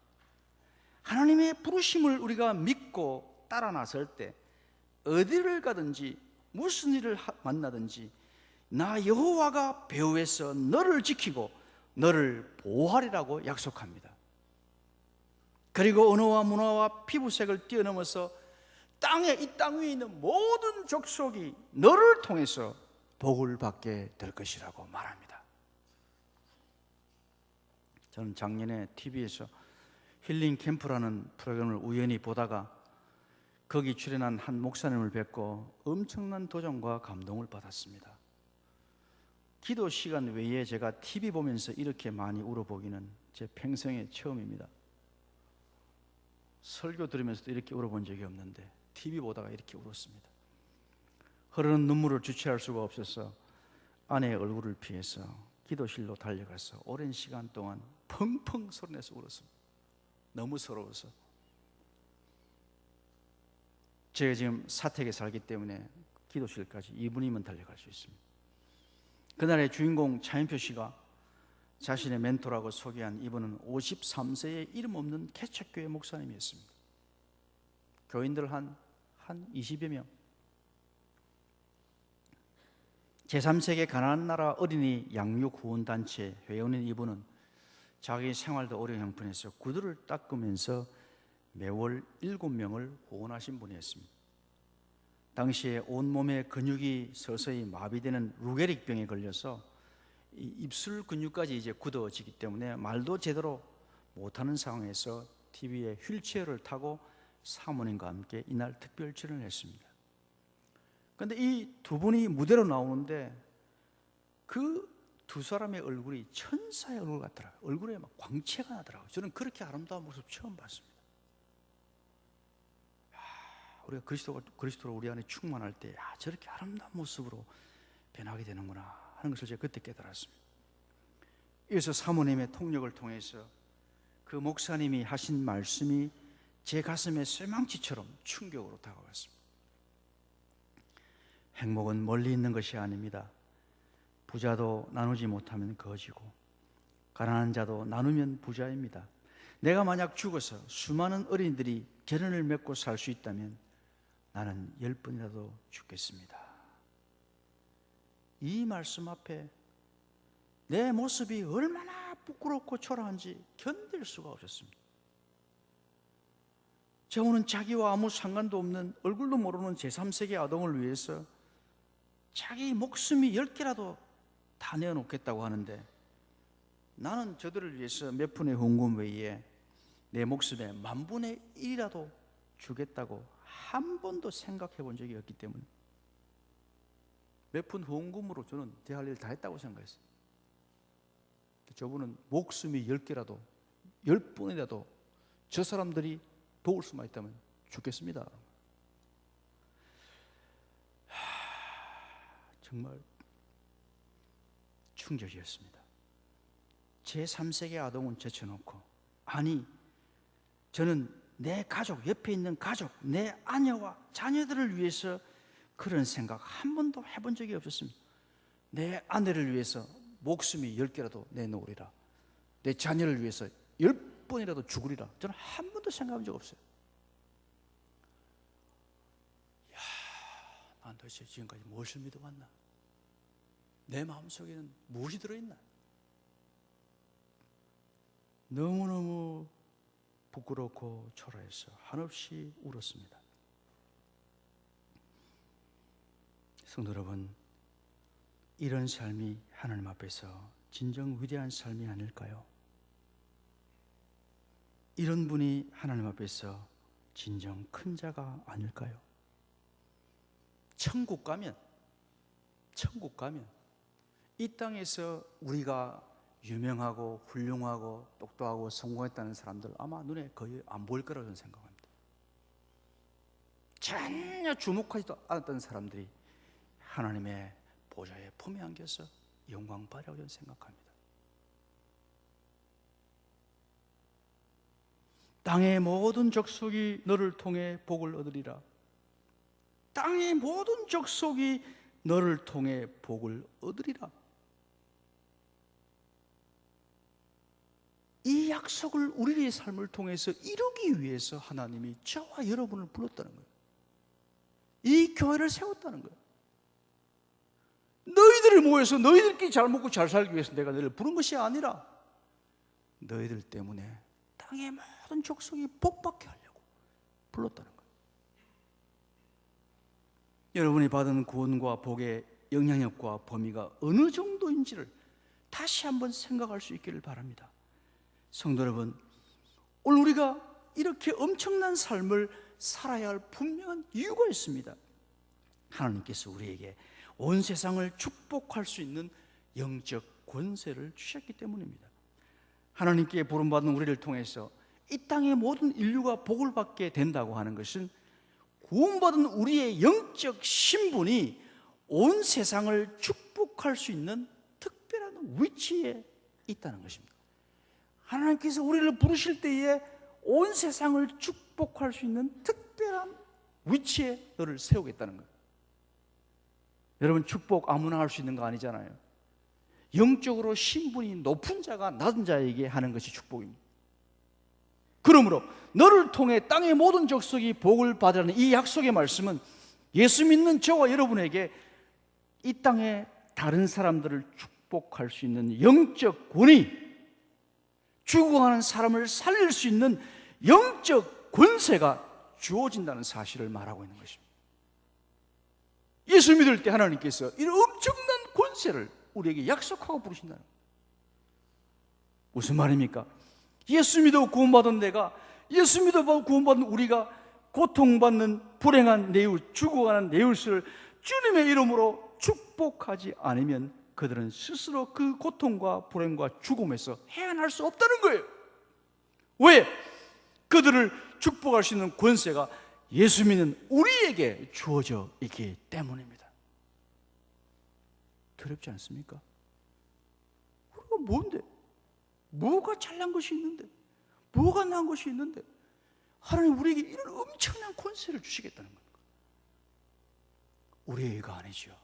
하나님의 부르심을 우리가 믿고 따라 나설 때 어디를 가든지 무슨 일을 만나든지 나 여호와가 배후에서 너를 지키고 너를 보호하리라고 약속합니다. 그리고 언어와 문화와 피부색을 뛰어넘어서 이 땅 위에 있는 모든 족속이 너를 통해서 복을 받게 될 것이라고 말합니다. 저는 작년에 TV에서 힐링 캠프라는 프로그램을 우연히 보다가 거기 출연한 한 목사님을 뵙고 엄청난 도전과 감동을 받았습니다. 기도 시간 외에 제가 TV 보면서 이렇게 많이 울어보기는 제 평생의 처음입니다. 설교 들으면서도 이렇게 울어본 적이 없는데 TV 보다가 이렇게 울었습니다. 흐르는 눈물을 주체할 수가 없어서 아내의 얼굴을 피해서 기도실로 달려가서 오랜 시간 동안 펑펑 소리내서 울었습니다. 너무 서러워서. 제가 지금 사택에 살기 때문에 기도실까지 2분이면 달려갈 수 있습니다. 그날의 주인공 차인표 씨가 자신의 멘토라고 소개한 이분은 53세의 이름 없는 개척교회 목사님이었습니다. 교인들 한 20여 명. 제3세계 가나안 나라 어린이 양육 후원 단체 회원인 이분은 자기 생활도 어려운 형편에서 구두를 닦으면서 매월 7명을 후원하신 분이었습니다. 당시에 온몸의 근육이 서서히 마비되는 루게릭병에 걸려서 이 입술 근육까지 이제 굳어지기 때문에 말도 제대로 못하는 상황에서 TV에 휠체어를 타고 사모님과 함께 이날 특별 출연을 했습니다. 그런데 이 두 분이 무대로 나오는데 그 두 사람의 얼굴이 천사의 얼굴 같더라고요. 얼굴에 막 광채가 나더라고요. 저는 그렇게 아름다운 모습 처음 봤습니다. 우리가 그리스도로 우리 안에 충만할 때 저렇게 아름다운 모습으로 변하게 되는구나 하는 것을 제가 그때 깨달았습니다. 이어서 사모님의 통역을 통해서 그 목사님이 하신 말씀이 제 가슴에 쇠망치처럼 충격으로 다가왔습니다. 행복은 멀리 있는 것이 아닙니다. 부자도 나누지 못하면 거지고 가난한 자도 나누면 부자입니다. 내가 만약 죽어서 수많은 어린이들이 결혼을 맺고 살 수 있다면 나는 10번이라도 죽겠습니다. 이 말씀 앞에 내 모습이 얼마나 부끄럽고 초라한지 견딜 수가 없었습니다. 저는 자기와 아무 상관도 없는 얼굴도 모르는 제3세계 아동을 위해서 자기 목숨이 10개라도 다 내어놓겠다고 하는데 나는 저들을 위해서 몇 푼의 헌금 외에 내 목숨의 10,000분의 1이라도 주겠다고 한 번도 생각해 본 적이 없기 때문에 몇 푼 헌금으로 저는 대할 일 다 했다고 생각했어요. 저분은 목숨이 10개라도 10분이라도 저 사람들이 도울 수만 있다면 죽겠습니다. 정말 충격이었습니다. 제3세계 아동은 제쳐놓고 아니 저는 내 가족, 옆에 있는 가족, 내 아내와 자녀들을 위해서 그런 생각 한 번도 해본 적이 없었습니다. 내 아내를 위해서 목숨이 10개라도 내놓으리라. 내 자녀를 위해서 10번이라도 죽으리라. 저는 한 번도 생각한 적 없어요. 난 도대체 지금까지 무엇을 믿어왔나? 내 마음속에는 무엇이 들어있나? 너무너무 부끄럽고 초라해서 한없이 울었습니다. 성도 여러분, 이런 삶이 하나님 앞에서 진정 위대한 삶이 아닐까요? 이런 분이 하나님 앞에서 진정 큰 자가 아닐까요? 천국 가면 이 땅에서 우리가 유명하고 훌륭하고 똑똑하고 성공했다는 사람들 아마 눈에 거의 안 보일 거라고 저는 생각합니다. 전혀 주목하지도 않았던 사람들이 하나님의 보좌의 품에 안겨서 영광 받으라고 저는 생각합니다. 땅의 모든 족속이 너를 통해 복을 얻으리라. 땅의 모든 족속이 너를 통해 복을 얻으리라. 이 약속을 우리의 삶을 통해서 이루기 위해서 하나님이 저와 여러분을 불렀다는 거예요. 이 교회를 세웠다는 거예요. 너희들을 모여서 너희들끼리 잘 먹고 잘 살기 위해서 내가 너희를 부른 것이 아니라 너희들 때문에 땅의 모든 족속이 복받게 하려고 불렀다는 거예요. 여러분이 받은 구원과 복의 영향력과 범위가 어느 정도인지를 다시 한번 생각할 수 있기를 바랍니다. 성도 여러분, 오늘 우리가 이렇게 엄청난 삶을 살아야 할 분명한 이유가 있습니다. 하나님께서 우리에게 온 세상을 축복할 수 있는 영적 권세를 주셨기 때문입니다. 하나님께 부름받은 우리를 통해서 이 땅의 모든 인류가 복을 받게 된다고 하는 것은 구원받은 우리의 영적 신분이 온 세상을 축복할 수 있는 특별한 위치에 있다는 것입니다. 하나님께서 우리를 부르실 때에 온 세상을 축복할 수 있는 특별한 위치에 너를 세우겠다는 거예요. 여러분, 축복 아무나 할 수 있는 거 아니잖아요. 영적으로 신분이 높은 자가 낮은 자에게 하는 것이 축복입니다. 그러므로 너를 통해 땅의 모든 족속이 복을 받으라는 이 약속의 말씀은 예수 믿는 저와 여러분에게 이 땅의 다른 사람들을 축복할 수 있는 영적 권위, 죽어가는 사람을 살릴 수 있는 영적 권세가 주어진다는 사실을 말하고 있는 것입니다. 예수 믿을 때 하나님께서 이런 엄청난 권세를 우리에게 약속하고 부르신다는 거예요. 무슨 말입니까? 예수 믿어 구원받은 내가, 예수 믿어 구원받은 우리가 고통받는 불행한 내 이웃, 죽어가는 내 이웃을 주님의 이름으로 축복하지 않으면 그들은 스스로 그 고통과 불행과 죽음에서 해안할 수 없다는 거예요. 왜? 그들을 축복할 수 있는 권세가 예수 믿는 우리에게 주어져 있기 때문입니다. 두렵지 않습니까? 우리가 뭔데? 뭐가 잘난 것이 있는데? 뭐가 나은 것이 있는데? 하나님 우리에게 이런 엄청난 권세를 주시겠다는 겁니다. 우리가 아니죠.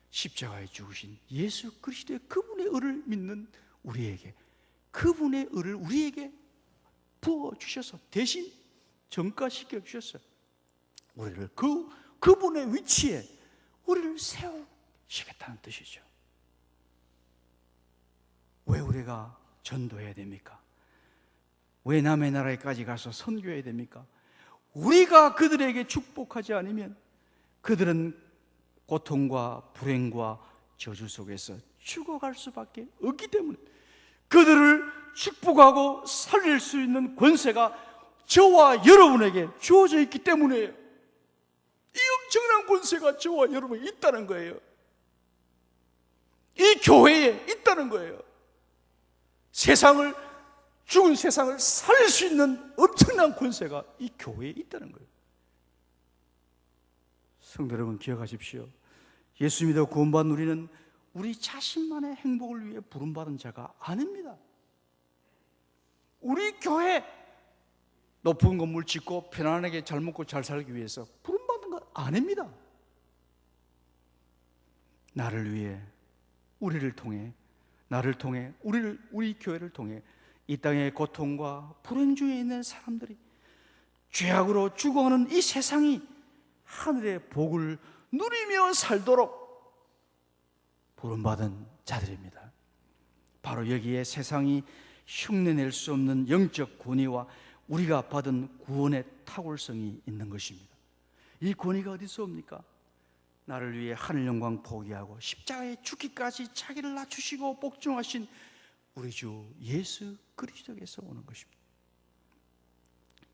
십자가에 죽으신 예수 그리스도의 그분의 의를 믿는 우리에게, 그분의 의를 우리에게 부어주셔서 대신 전가시켜 주셨어요. 우리를 그분의 위치에 우리를 세우시겠다는 뜻이죠. 왜 우리가 전도해야 됩니까? 왜 남의 나라에까지 가서 선교해야 됩니까? 우리가 그들에게 축복하지 않으면 그들은 고통과 불행과 저주 속에서 죽어갈 수밖에 없기 때문에 그들을 축복하고 살릴 수 있는 권세가 저와 여러분에게 주어져 있기 때문에 이 엄청난 권세가 저와 여러분에 있다는 거예요. 이 교회에 있다는 거예요. 죽은 세상을 살릴 수 있는 엄청난 권세가 이 교회에 있다는 거예요. 성도 여러분, 기억하십시오. 예수 믿어 구원받은 우리는 우리 자신만의 행복을 위해 부름받은 자가 아닙니다. 우리 교회 높은 건물 짓고 편안하게 잘 먹고 잘 살기 위해서 부름받은 것 아닙니다. 나를 위해, 우리를 통해, 나를 통해, 우리 교회를 통해 이 땅의 고통과 불행 중에 있는 사람들이, 죄악으로 죽어가는 이 세상이 하늘의 복을 누리며 살도록 부름받은 자들입니다. 바로 여기에 세상이 흉내낼 수 없는 영적 권위와 우리가 받은 구원의 탁월성이 있는 것입니다. 이 권위가 어디서 옵니까? 나를 위해 하늘 영광 포기하고 십자가에 죽기까지 자기를 낮추시고 복종하신 우리 주 예수 그리스도에게서 오는 것입니다.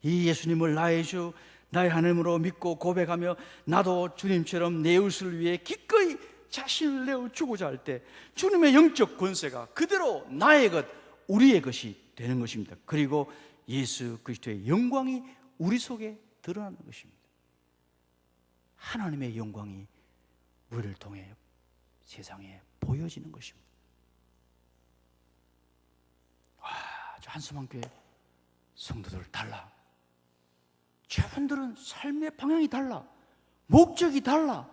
이 예수님을 나의 주, 나의 하나님으로 믿고 고백하며 나도 주님처럼 내 이웃을 위해 기꺼이 자신을 내어 주고자 할 때 주님의 영적 권세가 그대로 나의 것, 우리의 것이 되는 것입니다. 그리고 예수 그리스도의 영광이 우리 속에 드러나는 것입니다. 하나님의 영광이 우리를 통해 세상에 보여지는 것입니다. 저 한수만교회 성도들 달라. 저분들은 삶의 방향이 달라. 목적이 달라.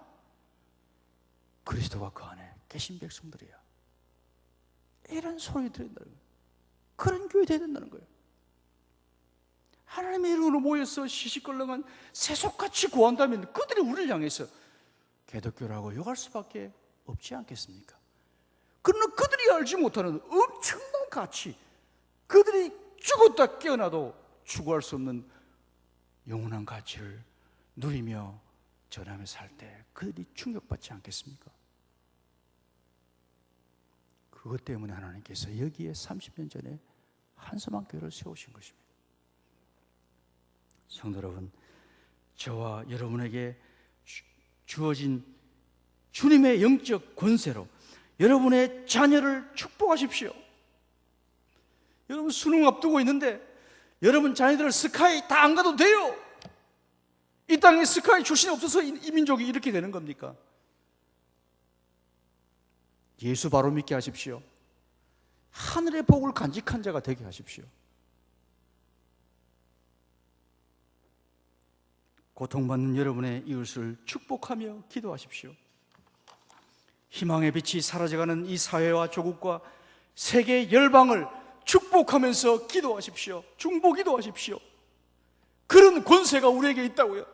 그리스도가 그 안에 계신 백성들이야. 이런 소리 들어야 된다는 거예요. 그런 교회 돼야 된다는 거예요. 하나님의 이름으로 모여서 시시껄렁한 세속같이 구한다면 그들이 우리를 향해서 개독교라고 욕할 수밖에 없지 않겠습니까? 그러나 그들이 알지 못하는 엄청난 가치, 그들이 죽었다 깨어나도 추구할 수 없는 영원한 가치를 누리며 전하며 살 때 그들이 충격받지 않겠습니까? 그것 때문에 하나님께서 여기에 30년 전에 한섬한 교회를 세우신 것입니다. 성도 여러분, 저와 여러분에게 주어진 주님의 영적 권세로 여러분의 자녀를 축복하십시오. 여러분 수능 앞두고 있는데 여러분 자녀들을 스카이 다 안 가도 돼요. 이 땅에 스카이 출신이 없어서 이 민족이 이렇게 되는 겁니까? 예수 바로 믿게 하십시오. 하늘의 복을 간직한 자가 되게 하십시오. 고통받는 여러분의 이웃을 축복하며 기도하십시오. 희망의 빛이 사라져가는 이 사회와 조국과 세계 열방을 축복하면서 기도하십시오. 중보기도 하십시오. 그런 권세가 우리에게 있다고요.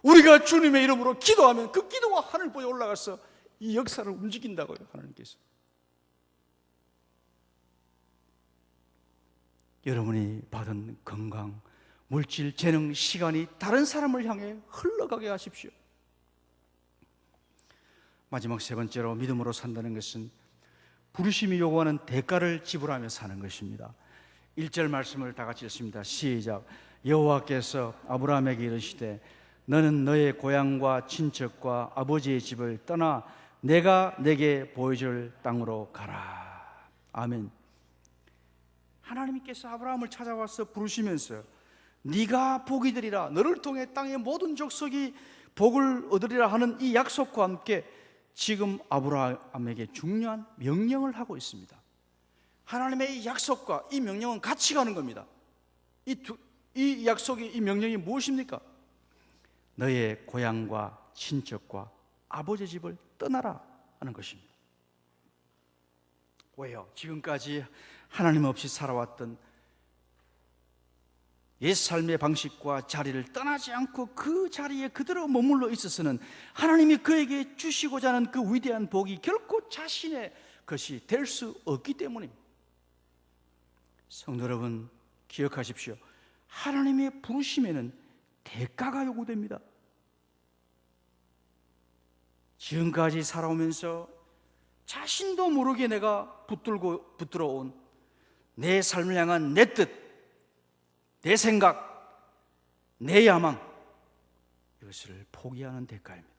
우리가 주님의 이름으로 기도하면 그 기도가 하늘보에 올라가서 이 역사를 움직인다고요. 하나님께서. 여러분이 받은 건강, 물질, 재능, 시간이 다른 사람을 향해 흘러가게 하십시오. 마지막 세 번째로 믿음으로 산다는 것은 부르심이 요구하는 대가를 지불하며 사는 것입니다. 1절 말씀을 다 같이 읽습니다. 시작. 여호와께서 아브라함에게 이르시되 너는 너의 고향과 친척과 아버지의 집을 떠나 내가 내게 보여줄 땅으로 가라. 아멘. 하나님께서 아브라함을 찾아와서 부르시면서 네가 복이 되리라, 너를 통해 땅의 모든 족속이 복을 얻으리라 하는 이 약속과 함께 지금 아브라함에게 중요한 명령을 하고 있습니다. 하나님의 이 약속과 이 명령은 같이 가는 겁니다. 이 약속이, 이 명령이 무엇입니까? 너의 고향과 친척과 아버지 집을 떠나라 하는 것입니다. 왜요? 지금까지 하나님 없이 살아왔던 옛 삶의 방식과 자리를 떠나지 않고 그 자리에 그대로 머물러 있어서는 하나님이 그에게 주시고자 하는 그 위대한 복이 결코 자신의 것이 될 수 없기 때문입니다. 성도 여러분, 기억하십시오. 하나님의 부르심에는 대가가 요구됩니다. 지금까지 살아오면서 자신도 모르게 내가 붙들어온 내 삶을 향한 내 뜻, 내 생각, 내 야망, 이것을 포기하는 대가입니다.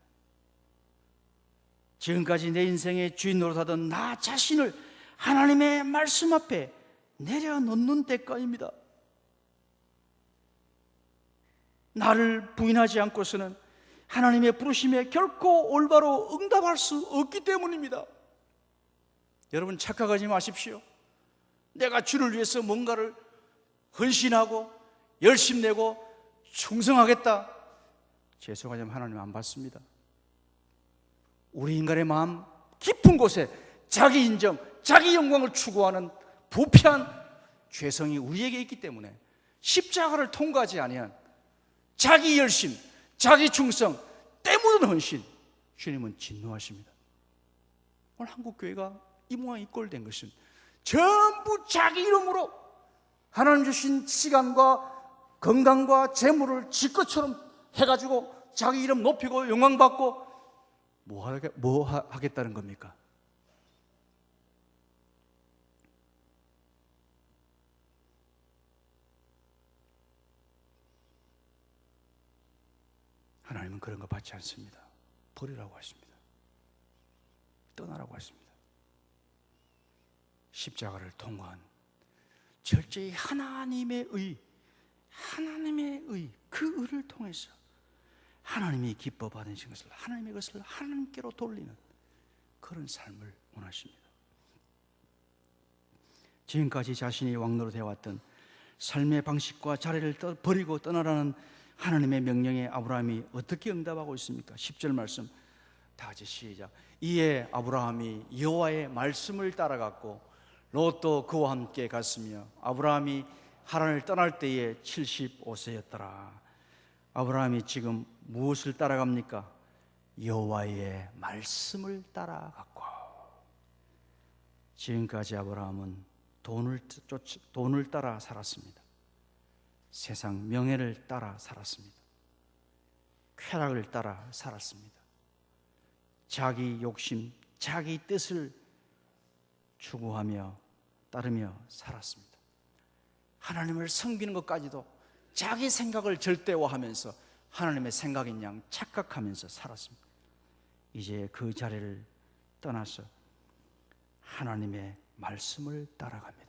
지금까지 내 인생의 주인 노릇하던 나 자신을 하나님의 말씀 앞에 내려놓는 대가입니다. 나를 부인하지 않고서는 하나님의 부르심에 결코 올바로 응답할 수 없기 때문입니다. 여러분 착각하지 마십시오. 내가 주를 위해서 뭔가를 헌신하고 열심 내고 충성하겠다. 죄송하지만 하나님 안 받습니다. 우리 인간의 마음 깊은 곳에 자기 인정, 자기 영광을 추구하는 부패한 죄성이 우리에게 있기 때문에 십자가를 통과하지 아니한 자기 열심, 자기 충성, 때 묻은 헌신, 주님은 진노하십니다. 오늘 한국교회가 이 모양 이 꼴 된 것은 전부 자기 이름으로 하나님 주신 시간과 건강과 재물을 지 것처럼 해가지고 자기 이름 높이고 영광받고 뭐 하겠다는 겁니까? 하나님은 그런 거 받지 않습니다. 버리라고 하십니다. 떠나라고 하십니다. 십자가를 통과한 철저히 하나님의 의, 그 의를 통해서 하나님이 기뻐 받으신 것을, 하나님의 것을 하나님께로 돌리는 그런 삶을 원하십니다. 지금까지 자신이 왕노릇 해왔던 삶의 방식과 자리를 버리고 떠나라는 하나님의 명령에 아브라함이 어떻게 응답하고 있습니까? 10절 말씀 다 같이 시작. 이에 아브라함이 여호와의 말씀을 따라갔고 롯도 그와 함께 갔으며 아브라함이 하란을 떠날 때에 75세였더라. 아브라함이 지금 무엇을 따라갑니까? 여호와의 말씀을 따라갔고, 지금까지 아브라함은 돈을 따라 살았습니다. 세상 명예를 따라 살았습니다. 쾌락을 따라 살았습니다. 자기 욕심, 자기 뜻을 추구하며 따르며 살았습니다. 하나님을 섬기는 것까지도 자기 생각을 절대화하면서 하나님의 생각인 양 착각하면서 살았습니다. 이제 그 자리를 떠나서 하나님의 말씀을 따라갑니다.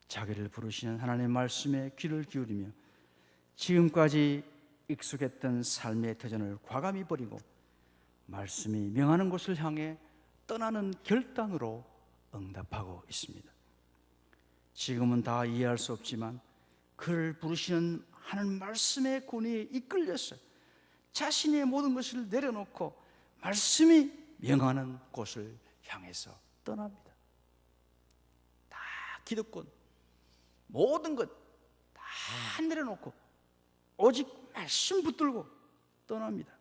자기를 부르시는 하나님의 말씀에 귀를 기울이며 지금까지 익숙했던 삶의 터전을 과감히 버리고 말씀이 명하는 곳을 향해 떠나는 결단으로 응답하고 있습니다. 지금은 다 이해할 수 없지만 그를 부르시는 하나님 말씀의 권위에 이끌려서 자신의 모든 것을 내려놓고 말씀이 명하는 곳을 향해서 떠납니다. 다 기득권, 모든 것 다 내려놓고 오직 말씀 붙들고 떠납니다.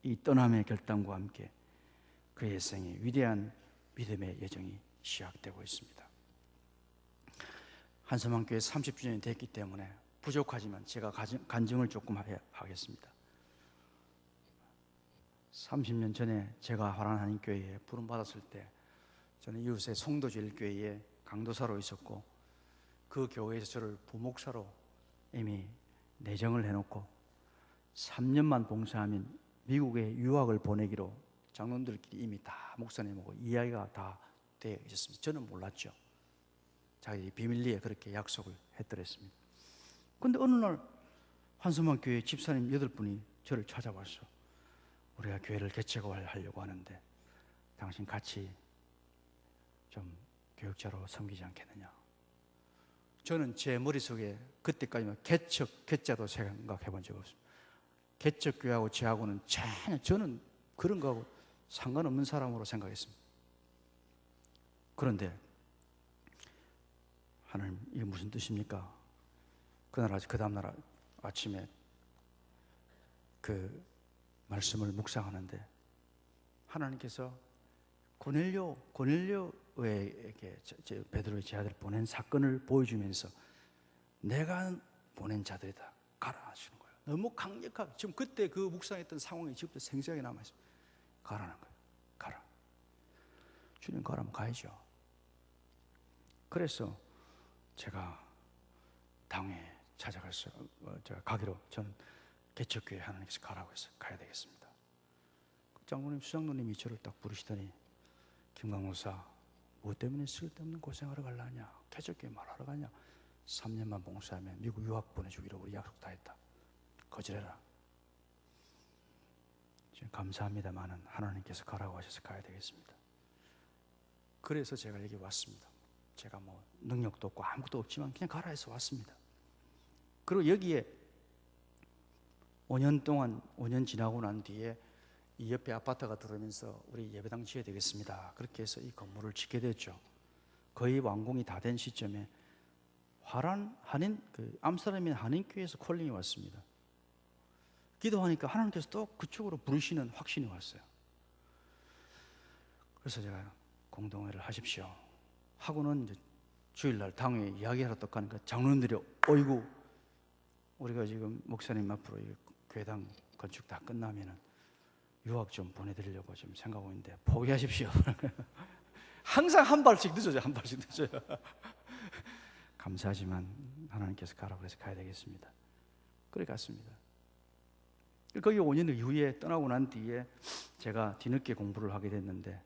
이 떠남의 결단과 함께 그의 생의 위대한 믿음의 여정이 시작되고 있습니다. 한섬한교회 30주년이 됐기 때문에 부족하지만 제가 간증을 조금 하겠습니다. 30년 전에 제가 화란 한인교회에 부름받았을 때 저는 이웃의 송도제일교회에 강도사로 있었고 그 교회에서 저를 부목사로 이미 내정을 해놓고 3년만 봉사하면 미국에 유학을 보내기로 장로들끼리 이미 다 목사님하고 이야기가 다 되어 있었습니다. 저는 몰랐죠. 자기 비밀리에 그렇게 약속을 했더랬습니다. 그런데 어느 날 한섬한 교회 집사님 8분이 저를 찾아와서 우리가 교회를 개척하려고 하는데 당신 같이 좀 교육자로 섬기지 않겠느냐. 저는 제 머릿속에 그때까지는 개척자도 생각해 본 적 없습니다. 개척교회하고 저하고는 전혀 저는 그런 거하고 상관없는 사람으로 생각했습니다. 그런데 하나님 이게 무슨 뜻입니까? 그 다음날 아침에 그 말씀을 묵상하는데 하나님께서 고넬료에게 베드로의 제 아들 보낸 사건을 보여주면서 내가 보낸 자들이다 가라 하시는 거예요. 너무 강력하게 지금 그때 그 묵상했던 상황이 지금도 생생하게 남아있습니다. 가라는 거예요. 가라. 주님 가라면 가야죠. 그래서 제가 당에 찾아가서 제가 가기로 저는 개척교회 하나님께서 가라고 해서 가야 되겠습니다. 그 장로님 수장로님이 저를 딱 부르시더니 김강 목사 뭐 때문에 쓸데없는 고생하러 가려냐, 개척교회 말하러 가냐, 3년만 봉사하면 미국 유학 보내주기로 우리 약속 다 했다. 거절해라. 지금 감사합니다만은 하나님께서 가라고 하셔서 가야 되겠습니다. 그래서 제가 여기 왔습니다. 제가 뭐 능력도 없고 아무것도 없지만 그냥 가라 해서 왔습니다. 그리고 여기에 5년 지나고 난 뒤에 이 옆에 아파트가 들어오면서 우리 예배당 지어야 되겠습니다. 그렇게 해서 이 건물을 짓게 됐죠. 거의 완공이 다 된 시점에 암스테르담 한인교회에서 콜링이 왔습니다. 기도하니까 하나님께서 또 그쪽으로 부르시는 확신이 왔어요. 그래서 제가 공동회를 하십시오 하고는 이제 주일날 당회 이야기하러 또 가니까 장로님들이 어이구 우리가 지금 목사님 앞으로 교회당 건축 다 끝나면은 유학 좀 보내드리려고 지금 생각하고 있는데 포기하십시오. 항상 한 발씩 늦어져요. 한 발씩 늦어요. 감사하지만 하나님께서 가라고 해서 가야 되겠습니다. 그래 갔습니다. 거기 5년 이후에 떠나고 난 뒤에 제가 뒤늦게 공부를 하게 됐는데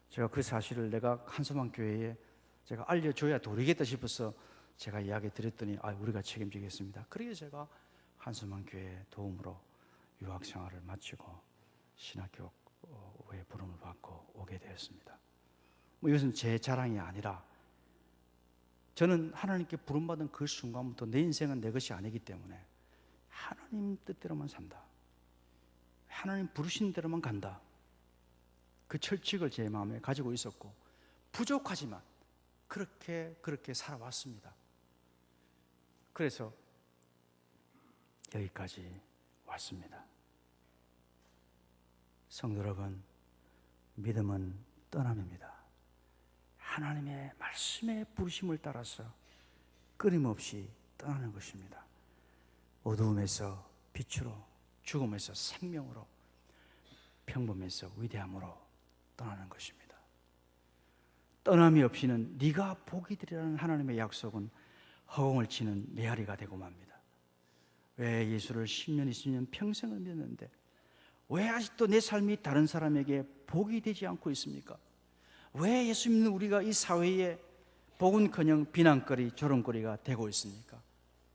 제가 그 사실을 내가 한섬한 교회에 제가 알려줘야 도리겠다 싶어서 제가 이야기 드렸더니 우리가 책임지겠습니다. 그래서 제가 한섬한 교회 도움으로 유학 생활을 마치고 신학교에 부름을 받고 오게 되었습니다. 이것은 제 자랑이 아니라 저는 하나님께 부름받은 그 순간부터 내 인생은 내 것이 아니기 때문에 하나님 뜻대로만 산다, 하나님 부르신 대로만 간다, 그 철칙을 제 마음에 가지고 있었고, 부족하지만 그렇게 살아왔습니다. 그래서 여기까지 왔습니다. 성도 여러분, 믿음은 떠남입니다. 하나님의 말씀의 부르심을 따라서 끊임없이 떠나는 것입니다. 어두움에서 빛으로, 죽음에서 생명으로, 평범에서 위대함으로 떠나는 것입니다. 떠남이 없이는 네가 복이 되리라는 하나님의 약속은 허공을 치는 메아리가 되고 맙니다. 왜 예수를 10년, 20년 평생을 믿었는데 왜 아직도 내 삶이 다른 사람에게 복이 되지 않고 있습니까? 왜 예수 믿는 우리가 이 사회에 복은커녕 비난거리, 조롱거리가 되고 있습니까?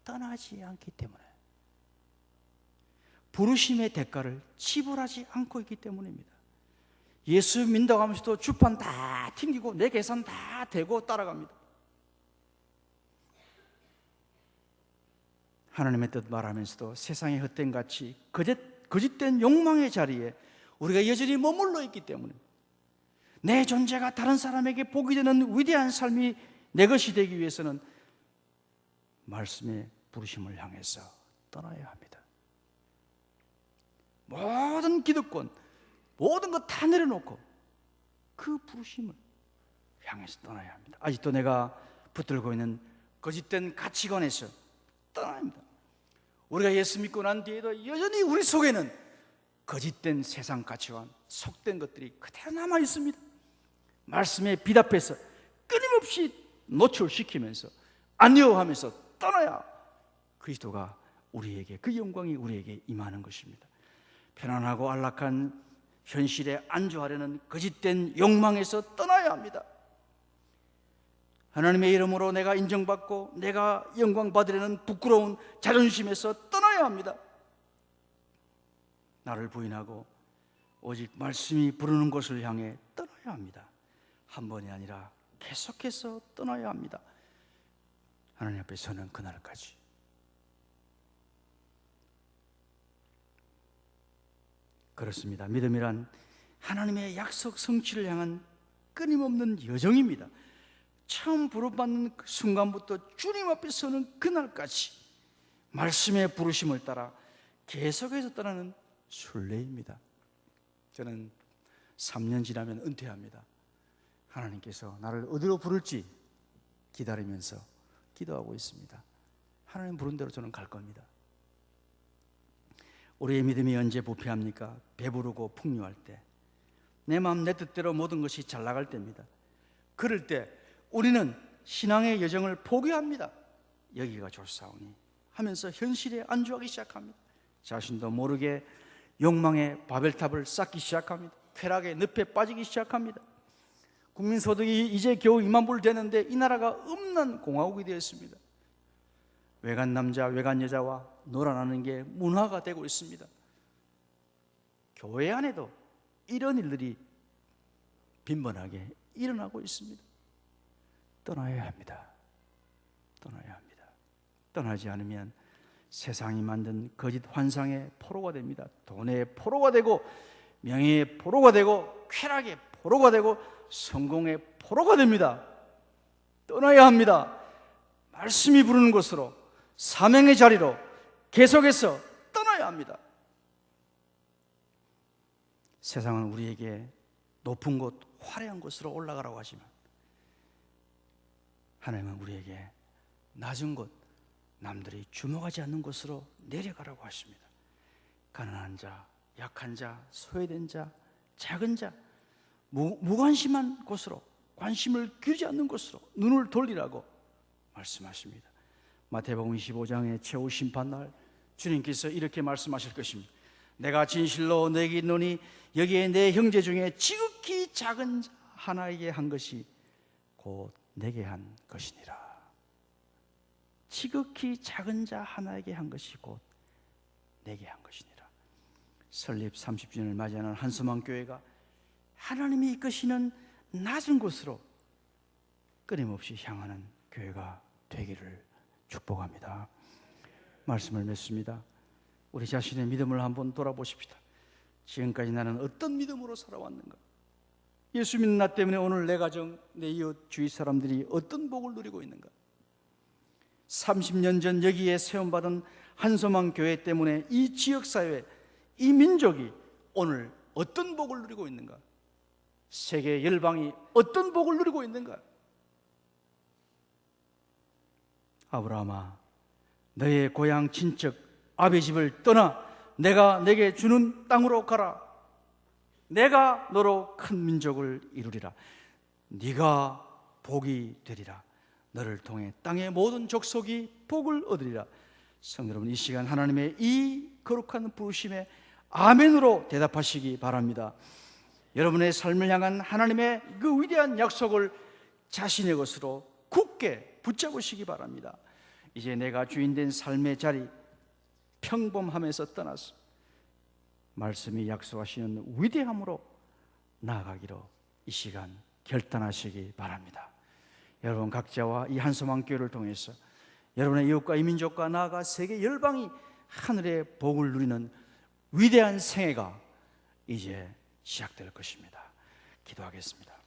떠나지 않기 때문에, 부르심의 대가를 지불하지 않고 있기 때문입니다. 예수 믿는다고 하면서도 주판 다 튕기고 내 계산 다 대고 따라갑니다. 하나님의 뜻 말하면서도 세상의 헛된 가치, 거짓된 욕망의 자리에 우리가 여전히 머물러 있기 때문에 내 존재가 다른 사람에게 복이 되는 위대한 삶이 내 것이 되기 위해서는 말씀의 부르심을 향해서 떠나야 합니다. 모든 기득권, 모든 것 다 내려놓고 그 부르심을 향해서 떠나야 합니다. 아직도 내가 붙들고 있는 거짓된 가치관에서 떠나야 합니다. 우리가 예수 믿고 난 뒤에도 여전히 우리 속에는 거짓된 세상 가치관, 속된 것들이 그대로 남아 있습니다. 말씀에 비답해서 끊임없이 노출시키면서 안녕하면서 떠나야 그리스도가 우리에게, 그 영광이 우리에게 임하는 것입니다. 편안하고 안락한 현실에 안주하려는 거짓된 욕망에서 떠나야 합니다. 하나님의 이름으로 내가 인정받고 내가 영광 받으려는 부끄러운 자존심에서 떠나야 합니다. 나를 부인하고 오직 말씀이 부르는 곳을 향해 떠나야 합니다. 한 번이 아니라 계속해서 떠나야 합니다. 하나님 앞에 서는 그날까지. 그렇습니다. 믿음이란 하나님의 약속 성취를 향한 끊임없는 여정입니다. 처음 부름받는 그 순간부터 주님 앞에 서는 그날까지 말씀의 부르심을 따라 계속해서 떠나는 순례입니다. 저는 3년 지나면 은퇴합니다. 하나님께서 나를 어디로 부를지 기다리면서 기도하고 있습니다. 하나님 부른 대로 저는 갈 겁니다. 우리의 믿음이 언제 부패합니까? 배부르고 풍요할 때, 내 마음 내 뜻대로 모든 것이 잘 나갈 때입니다. 그럴 때 우리는 신앙의 여정을 포기합니다. 여기가 좋사오니 하면서 현실에 안주하기 시작합니다. 자신도 모르게 욕망의 바벨탑을 쌓기 시작합니다. 쾌락의 늪에 빠지기 시작합니다. 국민소득이 이제 겨우 2만 불 되는데 이 나라가 없는 공화국이 되었습니다. 외간 남자, 외간 여자와 놀아나는 게 문화가 되고 있습니다. 교회 안에도 이런 일들이 빈번하게 일어나고 있습니다. 떠나야 합니다. 떠나야 합니다. 떠나지 않으면 세상이 만든 거짓 환상의 포로가 됩니다. 돈의 포로가 되고 명예의 포로가 되고 쾌락의 포로가 되고 성공의 포로가 됩니다. 떠나야 합니다. 말씀이 부르는 곳으로, 사명의 자리로 계속해서 떠나야 합니다. 세상은 우리에게 높은 곳, 화려한 곳으로 올라가라고 하지만 하나님은 우리에게 낮은 곳, 남들이 주목하지 않는 곳으로 내려가라고 하십니다. 가난한 자, 약한 자, 소외된 자, 작은 자, 무관심한 곳으로, 관심을 기울이지 않는 곳으로 눈을 돌리라고 말씀하십니다. 마태복음 25장의 최후 심판날 주님께서 이렇게 말씀하실 것입니다. 내가 진실로 너에게 이르노니 여기에 내 형제 중에 지극히 작은 자 하나에게 한 것이 곧 내게 한 것이니라. 지극히 작은 자 하나에게 한 것이 곧 내게 한 것이니라. 설립 30주년을 맞이하는 한수망 교회가 하나님이 이끄시는 낮은 곳으로 끊임없이 향하는 교회가 되기를 축복합니다. 말씀을 맺습니다. 우리 자신의 믿음을 한번 돌아보십시다. 지금까지 나는 어떤 믿음으로 살아왔는가? 예수 믿는 나 때문에 오늘 내 가정, 내 이웃, 주위 사람들이 어떤 복을 누리고 있는가? 30년 전 여기에 세움받은 한소망 교회 때문에 이 지역사회, 이 민족이 오늘 어떤 복을 누리고 있는가? 세계 열방이 어떤 복을 누리고 있는가? 아브라함아, 너의 고향 친척 아비 집을 떠나 내가 내게 주는 땅으로 가라. 내가 너로 큰 민족을 이루리라. 네가 복이 되리라. 너를 통해 땅의 모든 족속이 복을 얻으리라. 성도 여러분, 이 시간 하나님의 이 거룩한 부르심에 아멘으로 대답하시기 바랍니다. 여러분의 삶을 향한 하나님의 그 위대한 약속을 자신의 것으로 굳게 붙잡으시기 바랍니다. 이제 내가 주인된 삶의 자리, 평범함에서 떠나서 말씀이 약속하시는 위대함으로 나아가기로 이 시간 결단하시기 바랍니다. 여러분 각자와 이 한소망 교회를 통해서 여러분의 이웃과 이민족과 나아가 세계 열방이 하늘의 복을 누리는 위대한 생애가 이제 시작될 것입니다. 기도하겠습니다.